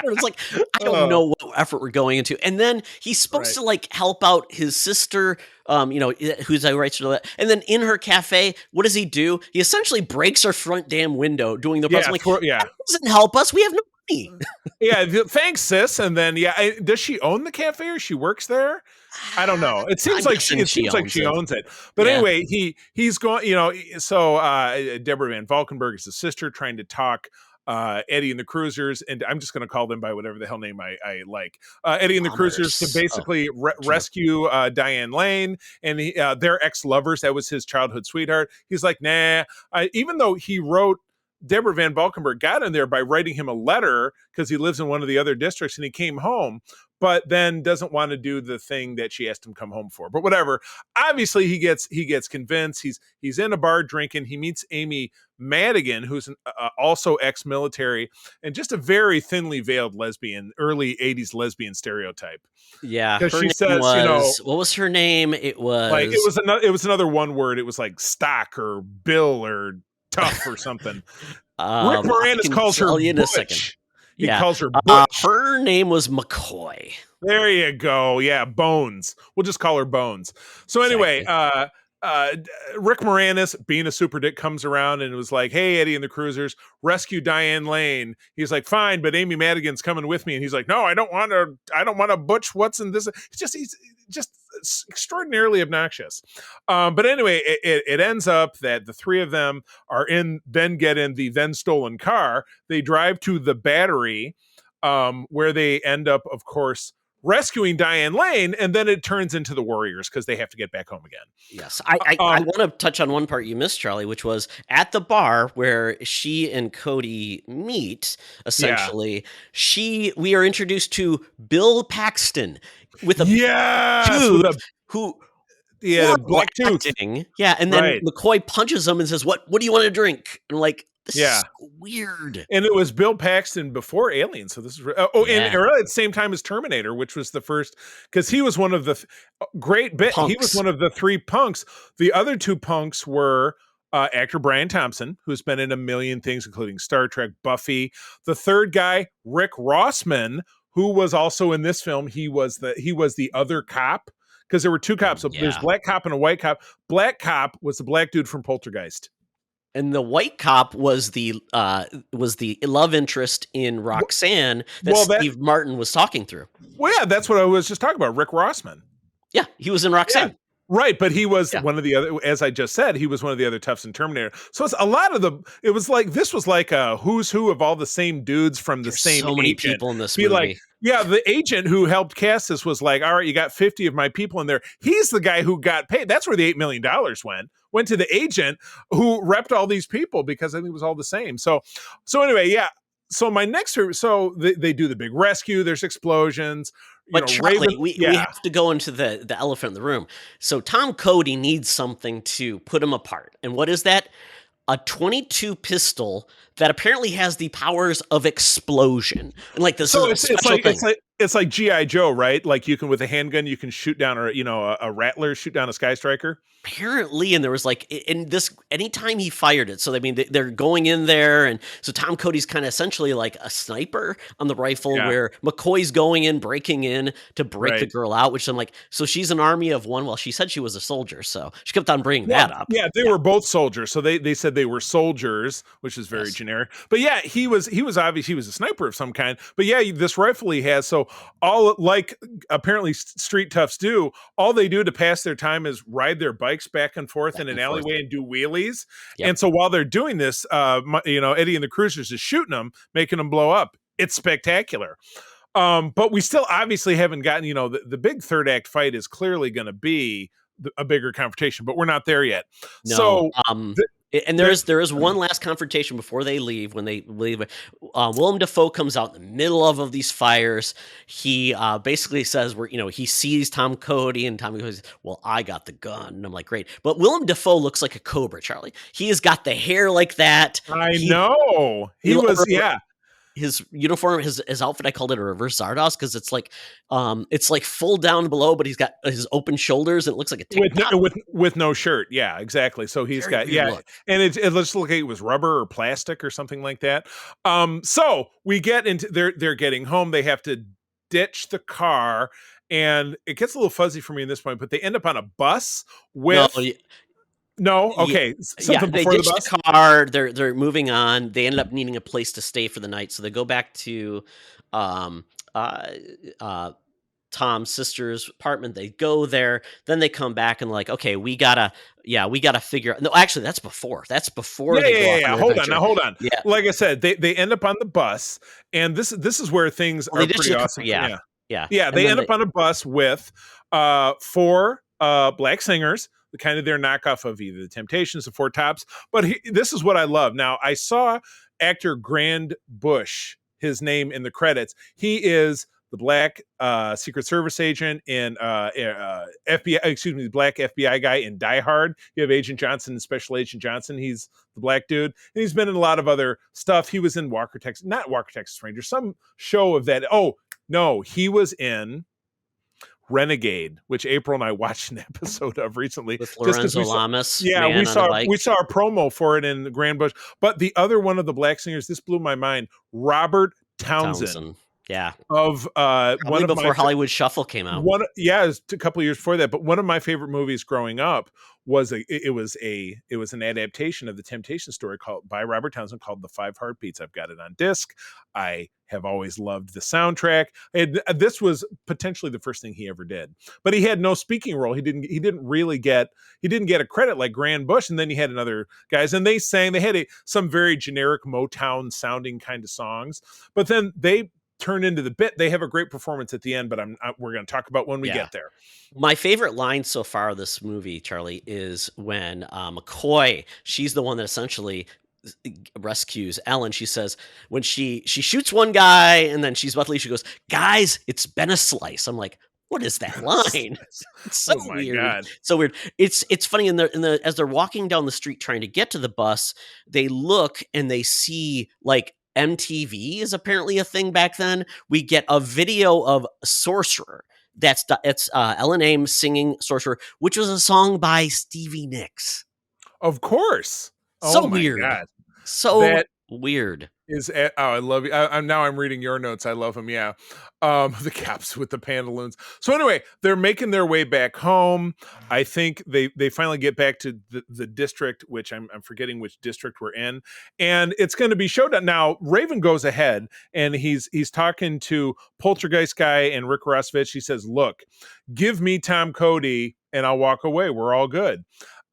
B: It's like I don't know what effort we're going into. And then he's supposed to like help out his sister, who's I writes to that. And then in her cafe, what does he do? He essentially breaks her front damn window doing the bus. That doesn't help us. We have no money.
C: Thanks, sis. And then does she own the cafe or she works there? I don't know. It seems like she owns it. But anyway, he's going. So Deborah Van Valkenburg is the sister trying to talk Eddie and the Cruisers, and I'm just going to call them by whatever the hell name I like. Eddie and the Cruisers to basically rescue Diane Lane and their ex-lovers. That was his childhood sweetheart. He's like, nah. Even though he wrote. Deborah Van Valkenburg got in there by writing him a letter because he lives in one of the other districts and he came home, but then doesn't want to do the thing that she asked him to come home for. But whatever. Obviously, he gets convinced. He's in a bar drinking. He meets Amy Madigan, who's also ex-military and just a very thinly veiled lesbian, early 80s lesbian stereotype.
B: Yeah,
C: because she says,
B: what was her name? It was
C: like it was another one word. It was like stock or bill or tough or something. Rick Moranis calls her Butch. He calls her Butch.
B: Her name was McCoy.
C: There you go. Yeah, Bones. We'll just call her Bones. So anyway, Rick Moranis, being a super dick, comes around and was like, "Hey, Eddie and the Cruisers, rescue Diane Lane." He's like, "Fine, but Amy Madigan's coming with me." And he's like, "No, I don't want to Butch. What's in this?" He's just extraordinarily obnoxious. But anyway, it ends up that the three of them get in the then stolen car. They drive to the Battery, where they end up, of course, rescuing Diane Lane, and then it turns into the Warriors because they have to get back home again.
B: Yes. I want to touch on one part you missed, Charlie, which was at the bar where she and Cody meet, essentially, we are introduced to Bill Paxton with a dude who
C: black tooth.
B: Yeah, and then McCoy punches him and says, What do you want to drink? And I'm like, this is so weird.
C: And it was Bill Paxton before Alien. So this is and really at the same time as Terminator, which was the first, because he was one of the great bit. Punks. He was one of the three punks. The other two punks were actor Brian Thompson, who's been in a million things, including Star Trek, Buffy. The third guy, Rick Rossman, who was also in this film. He was the other cop, because there were two cops. So there's black cop and a white cop. Black cop was the black dude from Poltergeist.
B: And the white cop was the love interest in Roxanne that Steve Martin was talking through.
C: Well, yeah, that's what I was just talking about. Rick Rossman.
B: Yeah, he was in Roxanne.
C: Right, but he was one of the other, as I just said, he was one of the other toughs in Terminator. So it's a lot of it was like, this was like a who's who of all the same dudes from the same
B: so many
C: agent.
B: people in this
C: Be
B: movie.
C: like, yeah, the agent who helped cast this was like, all right, you got 50 of my people in there. He's the guy who got paid. That's where the $8 million went to the agent who repped all these people, because I think it was all the same. So anyway, yeah. So my next, so they do the big rescue. There's explosions.
B: But Charlie, we have to go into the elephant in the room. So Tom Cody needs something to put him apart. And what is that? A .22 pistol that apparently has the powers of explosion. And like this is a special thing.
C: It's like G.I. Joe, right? Like you can, with a handgun, you can shoot down, or a Rattler, shoot down a Sky Striker.
B: Apparently, and there was like in this, anytime he fired it. So I mean, they're going in there, and so Tom Cody's kind of essentially like a sniper on the rifle, where McCoy's going in, breaking in to break the girl out. Which I'm like, so she's an army of one. Well, she said she was a soldier, so she kept on bringing that up.
C: Yeah, they were both soldiers, so they said they were soldiers, which is very generic. But yeah, he was obviously he was a sniper of some kind. But yeah, this rifle he has, so all like apparently street toughs do, all they do to pass their time is ride their bikes back and forth in an alleyway and do wheelies. And so while they're doing this, Eddie and the Cruisers is shooting them, making them blow up. It's spectacular. But we still obviously haven't gotten, the big third act fight is clearly going to be a bigger confrontation, but we're not there yet.
B: No. And there is one last confrontation before they leave. When they leave, Willem Dafoe comes out in the middle of these fires. He basically says, he sees Tom Cody, and Tom goes, "Well, I got the gun." And I'm like, "Great!" But Willem Dafoe looks like a cobra, Charlie. He has got the hair like that.
C: I know he was,
B: His uniform, his outfit, I called it a reverse Zardoz, because it's like full down below, but he's got his open shoulders, and it looks like a tank top.
C: with no shirt. Yeah, exactly. So he's got look. And it looks like it was rubber or plastic or something like that. So we get into they're getting home. They have to ditch the car, and it gets a little fuzzy for me at this point. But they end up on a bus with. No, okay.
B: They ditch the car. They're moving on. They ended up needing a place to stay for the night, so they go back to Tom's sister's apartment. They go there. Then they come back and like, okay, we gotta figure out. No, actually, that's before. That's before. They go off
C: Hold on. Yeah. Like I said, they end up on the bus, and this is where things are pretty awesome. Yeah. They end up on a bus with 4 black singers. Kind of their knockoff of either the Temptations, the Four Tops. But this is what I love. Now, I saw actor Grand Bush, his name in the credits. He is the black Secret Service agent in the black FBI guy in Die Hard. You have Agent Johnson and Special Agent Johnson. He's the black dude. And he's been in a lot of other stuff. He was in not Walker, Texas Ranger, some show of that. Oh, no, he was in Renegade, which April and I watched an episode of recently.
B: With Lorenzo Lamas.
C: Yeah, we saw a promo for it in Grand Bush. But the other one of the black singers, this blew my mind, Robert Townsend.
B: Yeah.
C: Of
B: one of before Hollywood Shuffle came out.
C: It was a couple of years before that. But one of my favorite movies growing up was an adaptation of the Temptation story by Robert Townsend called The Five Heartbeats. I've got it on disc. I have always loved the soundtrack. This was potentially the first thing he ever did, but he had no speaking role. He didn't get a credit like Grand Bush. And then he had another guys, and they had some very generic Motown sounding kind of songs, but then they turn into the bit. They have a great performance at the end, but we're going to talk about when we get there.
B: My favorite line so far of this movie, Charlie, is when McCoy, she's the one that essentially rescues Ellen. She says when she shoots one guy and then she's about to leave, she goes, "Guys, it's been a slice." I'm like, what is that line? It's so weird. God. So weird. It's funny as they're walking down the street trying to get to the bus, they look and they see like MTV is apparently a thing back then. We get a video of Sorcerer. It's Ellen Ames singing Sorcerer, which was a song by Stevie Nicks.
C: Of course.
B: So weird. God. So weird.
C: I love you. I'm reading your notes. I love them. Yeah. The caps with the pantaloons. So anyway, they're making their way back home. I think they finally get back to the district, which I'm forgetting which district we're in. And it's going to be showdown. Now, Raven goes ahead and he's talking to Poltergeist guy and Rick Rossovich. He says, "Look, give me Tom Cody and I'll walk away. We're all good.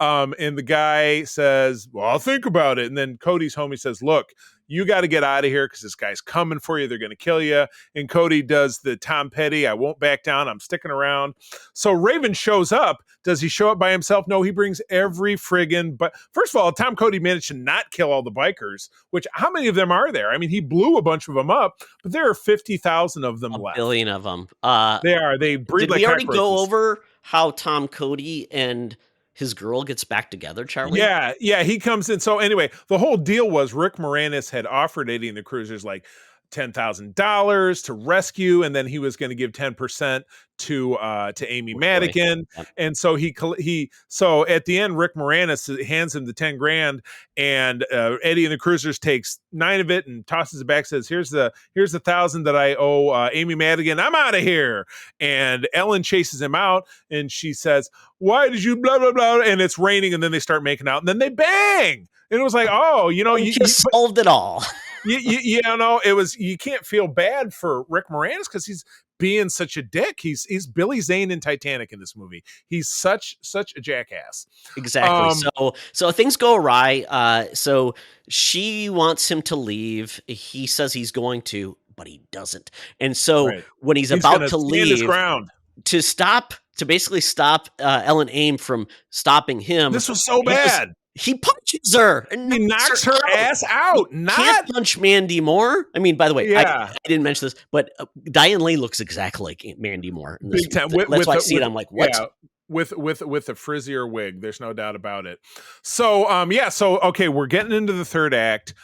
C: And the guy says, well, I'll think about it. And then Cody's homie says, look, you got to get out of here because this guy's coming for you. They're going to kill you. And Cody does the Tom Petty, I won't back down. I'm sticking around. So Raven shows up. Does he show up by himself? No, he brings every friggin'. But first of all, Tom Cody managed to not kill all the bikers, which how many of them are there? I mean, he blew a bunch of them up, but there are 50,000 of them left.
B: A billion of them.
C: They are. They breed
B: did
C: like
B: we already
C: cockroaches.
B: go over how Tom Cody and his girl gets back together, Charlie?
C: Yeah, he comes in. So anyway, the whole deal was Rick Moranis had offered Eddie and the Cruisers like $10,000 to rescue, and then he was going to give 10% to Amy Madigan.
B: Yep.
C: And so so at the end, Rick Moranis hands him the 10 grand, and Eddie and the Cruisers takes 9 of it and tosses it back, says, here's the 1,000 that I owe Amy Madigan. I'm out of here. And Ellen chases him out, and she says, why did you blah, blah, blah? And it's raining, and then they start making out, and then they bang. And it was like, oh, you know,
B: you just solved it all.
C: you know, it was, you can't feel bad for Rick Moranis because he's being such a dick. He's Billy Zane in Titanic in this movie. He's such a jackass.
B: Exactly. So things go awry. So she wants him to leave. He says he's going to, but he doesn't. And so when he's about to leave,
C: his ground.
B: to basically stop Ellen Aim from stopping him.
C: This was so bad.
B: He punches her and
C: he knocks her ass out.
B: Can't punch Mandy Moore. I mean, by the way, I didn't mention this, but Diane Lane looks exactly like Mandy Moore. In this
C: Big time.
B: That's why I see it. I'm like, what?
C: Yeah, with a frizzier wig. There's no doubt about it. So, okay, we're getting into the third act.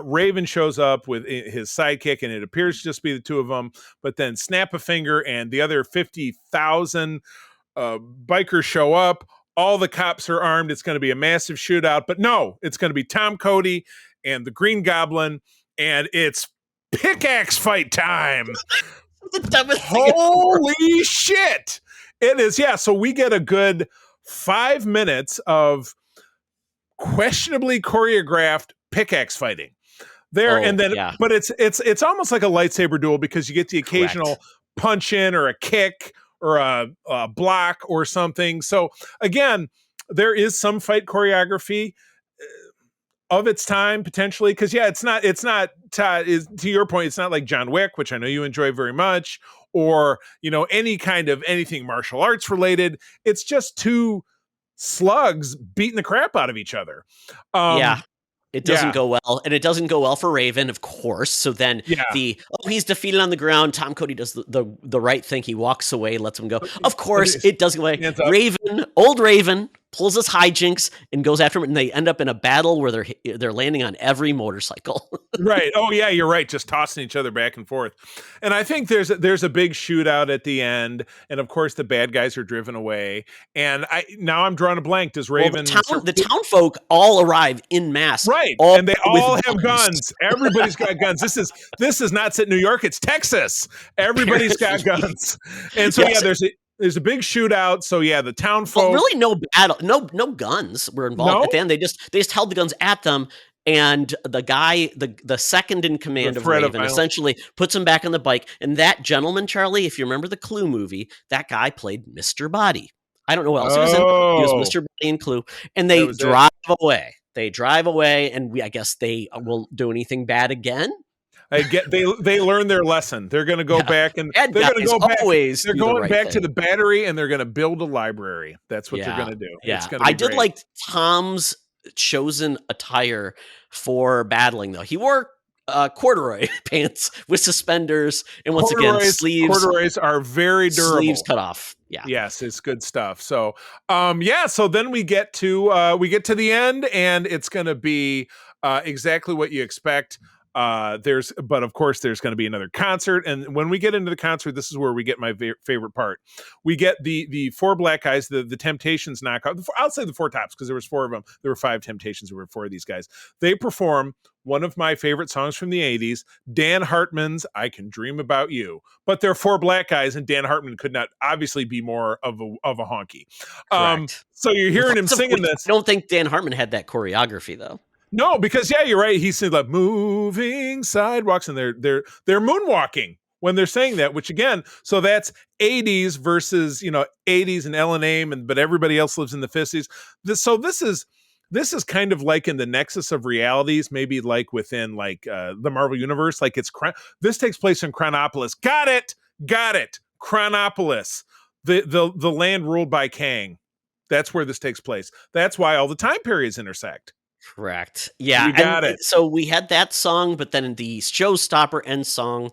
C: Raven shows up with his sidekick, and it appears to just be the two of them. But then snap a finger, and the other 50,000 bikers show up. All the cops are armed. It's going to be a massive shootout. But no, it's going to be Tom Cody and the Green Goblin, and it's pickaxe fight time. Holy shit. It is, yeah. So we get a good 5 minutes of questionably choreographed pickaxe fighting there. And then, but it's almost like a lightsaber duel because you get the occasional punch in or a kick or a block or something. So again, there is some fight choreography of its time potentially. Cause it's not to your point, it's not like John Wick, which I know you enjoy very much, or, you know, any kind of anything martial arts related. It's just two slugs beating the crap out of each other.
B: It doesn't go well, and it doesn't go well for Raven, of course. So then he's defeated on the ground. Tom Cody does the right thing. He walks away, lets him go. Of course, it doesn't go away. Old Raven pulls his hijinks and goes after him, and they end up in a battle where they're landing on every motorcycle.
C: Right. Oh yeah, you're right. Just tossing each other back and forth. And I think there's a big shootout at the end, and of course the bad guys are driven away. And I'm drawing a blank. Does Raven?
B: Well, the town folk all arrive in mass,
C: right? And they all have guns. Everybody's got guns. This is not New York. It's Texas. Everybody's got guns. And so there's a big shootout. So the town folk.
B: Well, really, no battle, no guns were involved at the end. They just held the guns at them, and the guy, the second in command of Raven, essentially puts him back on the bike. And that gentleman, Charlie, if you remember the Clue movie, that guy played Mr. Body. I don't know what else he was in. He was Mr. Body in Clue, and they drive away. They drive away, and I guess they won't do anything bad again.
C: They learn their lesson. They're going to go back, and they're going to go back. They're going back to the battery, and they're going to build a library. That's what they're going to do.
B: Yeah,
C: it's gonna be
B: did like Tom's chosen attire for battling, though. He wore corduroy pants with suspenders, and once again, sleeves.
C: Corduroys are very durable.
B: Sleeves cut off. Yeah.
C: Yes, it's good stuff. So, so then we get to the end, and it's going to be exactly what you expect. But of course there's going to be another concert, and when we get into the concert, this is where we get my favorite part. We get the four black guys, the Temptations knockout. I'll say the Four Tops because there was 4 of them. There were 5 Temptations. There were 4 of these guys. They perform one of my favorite songs from the 80s, Dan Hartman's "I Can Dream About You." But they're 4 black guys, and Dan Hartman could not obviously be more of a honky. So you're hearing him singing this.
B: I don't think Dan Hartman had that choreography though.
C: No, because you're right. He said like moving sidewalks, and they're moonwalking when they're saying that, which again, so that's 80s versus, 80s and Ellen Aim, but everybody else lives in the 50s. This is kind of like in the nexus of realities, maybe like within the Marvel universe. Like this takes place in Chronopolis. Got it. Chronopolis, the land ruled by Kang. That's where this takes place. That's why all the time periods intersect.
B: Correct. Yeah.
C: You got it.
B: So we had that song, but then the showstopper end song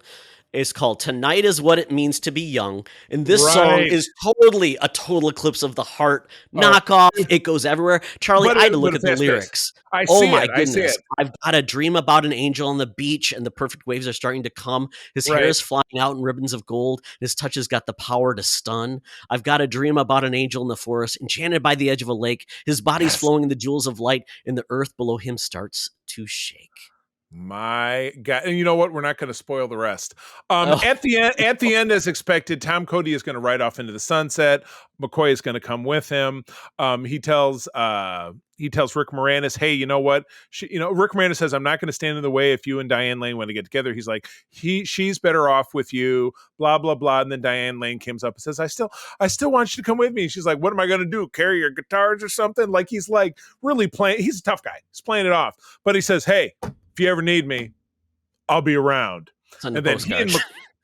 B: is called Tonight Is What It Means to Be Young. And this song is totally a total eclipse of the heart knockoff. It goes everywhere. Charlie, I had to look at the lyrics. My goodness. I've got a dream about an angel on the beach and the perfect waves are starting to come. His hair is flying out in ribbons of gold. His touch has got the power to stun. I've got a dream about an angel in the forest, enchanted by the edge of a lake. His body's flowing in the jewels of light and the earth below him starts to shake.
C: My God. And you know what? We're not going to spoil the rest. At the end, as expected, Tom Cody is going to ride off into the sunset. McCoy is going to come with him. He tells Rick Moranis, hey, you know what? Rick Moranis says, I'm not going to stand in the way if you and Diane Lane want to get together. He's like, she's better off with you, blah, blah, blah. And then Diane Lane comes up and says, I still want you to come with me. And she's like, what am I going to do? Carry your guitars or something? Like, he's like really playing. He's a tough guy. He's playing it off. But he says, hey, if you ever need me, I'll be around.
B: And then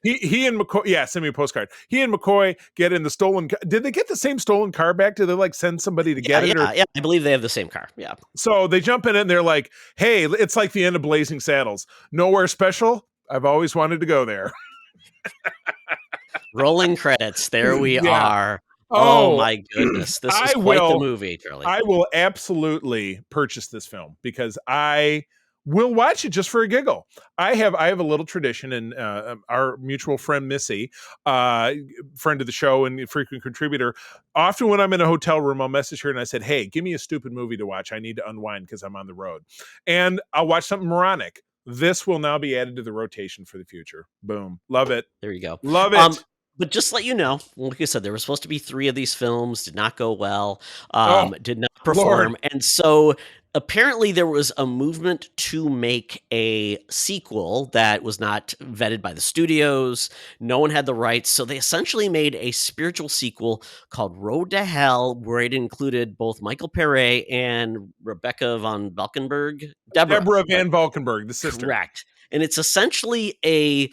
C: he and McCoy, send me a postcard. He and McCoy get in the stolen car. Did they get the same stolen car back? Did they send somebody to get it?
B: Yeah, I believe they have the same car. Yeah.
C: So they jump in and they're like, hey, it's like the end of Blazing Saddles. Nowhere special. I've always wanted to go there.
B: Rolling credits. There we are. Oh my goodness. This is quite the movie, Charlie.
C: I will absolutely purchase this film because I will watch it just for a giggle. I have a little tradition, and our mutual friend Missy, friend of the show and frequent contributor, often when I'm in a hotel room, I'll message her and I said, hey, give me a stupid movie to watch. I need to unwind because I'm on the road. And I'll watch something moronic. This will now be added to the rotation for the future. Boom. Love it.
B: There you go.
C: Love it.
B: But just to let you know, like I said, there were supposed to be 3 of these films, did not go well, did not perform. Lord. And so apparently there was a movement to make a sequel that was not vetted by the studios. No one had the rights. So they essentially made a spiritual sequel called Road to Hell, where it included both Michael Pere and Rebecca von Valkenburg.
C: Deborah Van Valkenburg, the sister.
B: Correct. And it's essentially a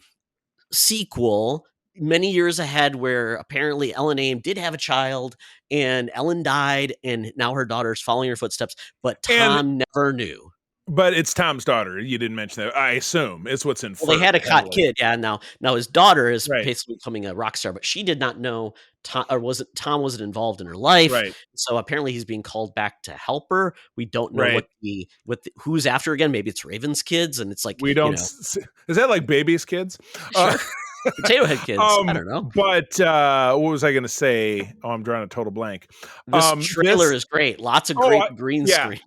B: sequel many years ahead, where apparently Ellen Aim did have a child and Ellen died and now her daughter's following her footsteps, but Tom never knew.
C: But it's Tom's daughter. You didn't mention that. I assume it's what's in.
B: Well, they had a kid. Yeah. Now his daughter is basically becoming a rock star, but she did not know Tom wasn't involved in her life.
C: Right.
B: So apparently he's being called back to help her. We don't know who's after again. Maybe it's Raven's kids. And it's like,
C: we don't, is that like Baby's kids?
B: Sure. Potato Head kids. I don't know.
C: But what was I going to say? Oh, I'm drawing a total blank.
B: This trailer is great. Lots of great green screen.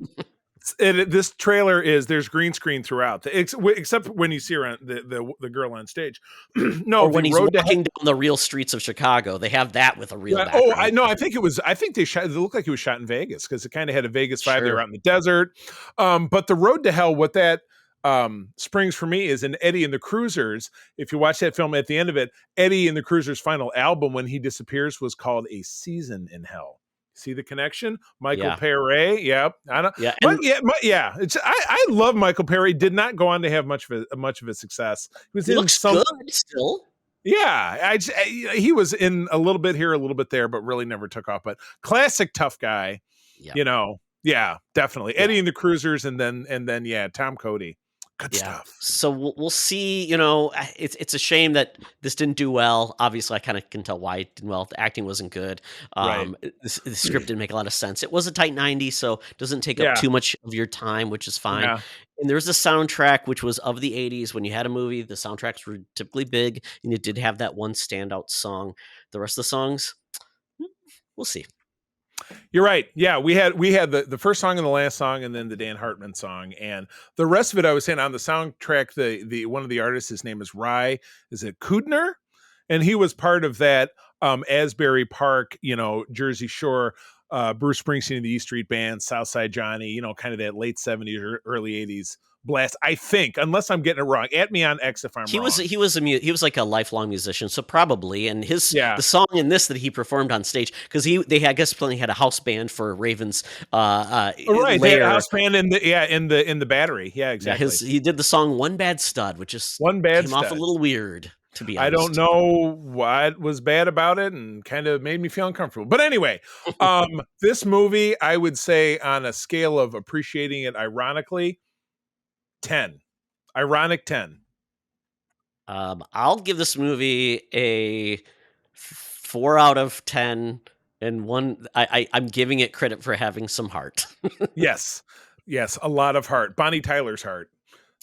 C: This trailer there's green screen throughout, except when you see her the girl on stage. No,
B: or when he's walking down the real streets of Chicago, they have that with a real background.
C: Oh, I know. I think they shot. It looked like it was shot in Vegas because it kind of had a Vegas vibe. They were out in the desert. But the Road to Hell, what that springs for me is in Eddie and the Cruisers. If you watch that film, at the end of it, Eddie and the Cruisers' final album when he disappears was called A Season in Hell. See the connection? Michael Pere. Yep. I don't. Yeah. I love Michael Pere. Did not go on to have much of a success.
B: He looks good still.
C: Yeah. He was in a little bit here, a little bit there, but really never took off. But classic tough guy. Yeah. Yeah, definitely. Eddie and the Cruisers, and then Tom Cody. Good stuff. So
B: we'll see. It's a shame that this didn't do well. Obviously, I kind of can tell why it didn't well. The acting wasn't good. The script didn't make a lot of sense. It was a tight 90, so it doesn't take up too much of your time, which is fine. Yeah. And there's a soundtrack, which was of the 80s. When you had a movie, the soundtracks were typically big, and it did have that one standout song. The rest of the songs, we'll see.
C: You're right. Yeah, we had the first song and the last song, and then the Dan Hartman song, and the rest of it. I was saying on the soundtrack, the one of the artists, his name is Rye. Is it Kudner? And he was part of that Asbury Park, Jersey Shore Bruce Springsteen and the E Street Band, Southside Johnny, you know, kind of that late 70s or early 80s blast, I think, unless I'm getting it wrong. At me on X if I'm wrong.
B: He was like a lifelong musician, so probably. And the song in this that he performed on stage, because I guess he had a house band for Raven's
C: right, they had a house band in the Battery. Yeah, exactly.
B: He did the song One Bad Stud, which just came off a little weird, to be honest.
C: I don't know what was bad about it and kind of made me feel uncomfortable. But anyway, this movie, I would say on a scale of appreciating it ironically, 10. Ironic 10.
B: I'll give this movie a 4 out of 10, and one I'm giving it credit for having some heart.
C: Yes, a lot of heart. Bonnie Tyler's heart.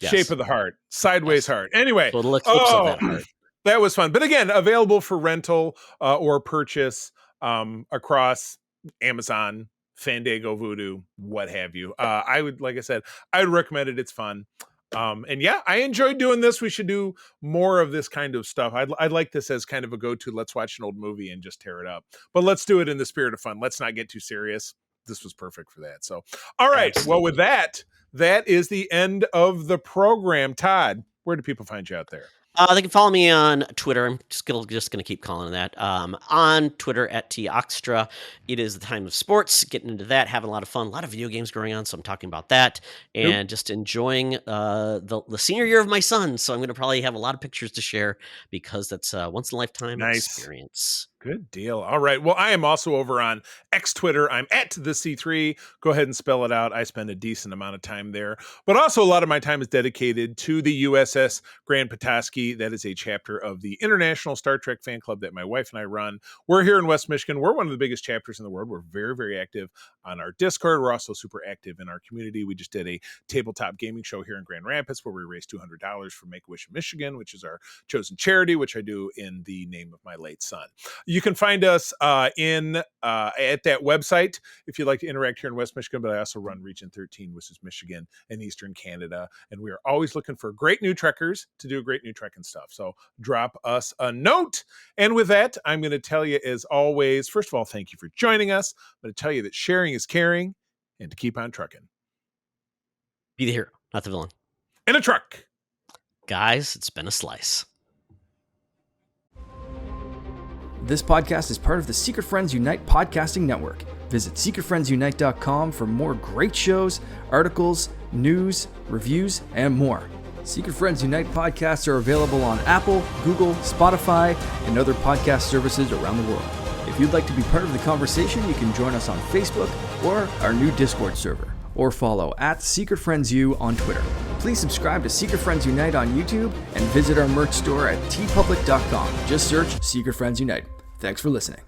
B: Yes.
C: Shape of the Heart. Sideways Heart. Anyway,
B: so of that heart.
C: That was fun. But again, available for rental or purchase across Amazon, Fandango, Vudu, what have you. I would recommend it. It's fun. And yeah, I enjoyed doing this. We should do more of this kind of stuff. I'd like this as kind of a go-to. Let's watch an old movie and just tear it up. But let's do it in the spirit of fun. Let's not get too serious. This was perfect for that. So, all right. Absolutely. Well, with that is the end of the program. Todd, where do people find you out there?
B: They can follow me on Twitter. I'm just gonna keep calling it that. On Twitter at @TOxtra. It is the time of sports. Getting into that, having a lot of fun, a lot of video games going on. So I'm talking about that and just enjoying the senior year of my son. So I'm gonna probably have a lot of pictures to share because that's a once in a lifetime experience.
C: Good deal. All right. Well, I am also over on X Twitter. I'm at the C3. Go ahead and spell it out. I spend a decent amount of time there, but also a lot of my time is dedicated to the USS Grand Petoskey. That is a chapter of the International Star Trek fan club that my wife and I run. We're here in West Michigan. We're one of the biggest chapters in the world. We're very, very active on our Discord. We're also super active in our community. We just did a tabletop gaming show here in Grand Rapids where we raised $200 for Make-A-Wish Michigan, which is our chosen charity, which I do in the name of my late son. You can find us at that website if you'd like to interact here in West Michigan, but I also run Region 13, which is Michigan and Eastern Canada, and we are always looking for great new trekkers to do great new trekking stuff. So drop us a note. And with that, I'm going to tell you, as always, first of all, thank you for joining us. I'm going to tell you that sharing is caring and to keep on trucking.
B: Be the hero, not the villain.
C: In a truck.
B: Guys, it's been a slice.
F: This podcast is part of the Secret Friends Unite podcasting network. Visit secretfriendsunite.com for more great shows, articles, news, reviews, and more. Secret Friends Unite podcasts are available on Apple, Google, Spotify, and other podcast services around the world. If you'd like to be part of the conversation, you can join us on Facebook or our new Discord server, or follow @SecretFriendsU on Twitter. Please subscribe to Secret Friends Unite on YouTube and visit our merch store at tpublic.com. Just search Secret Friends Unite. Thanks for listening.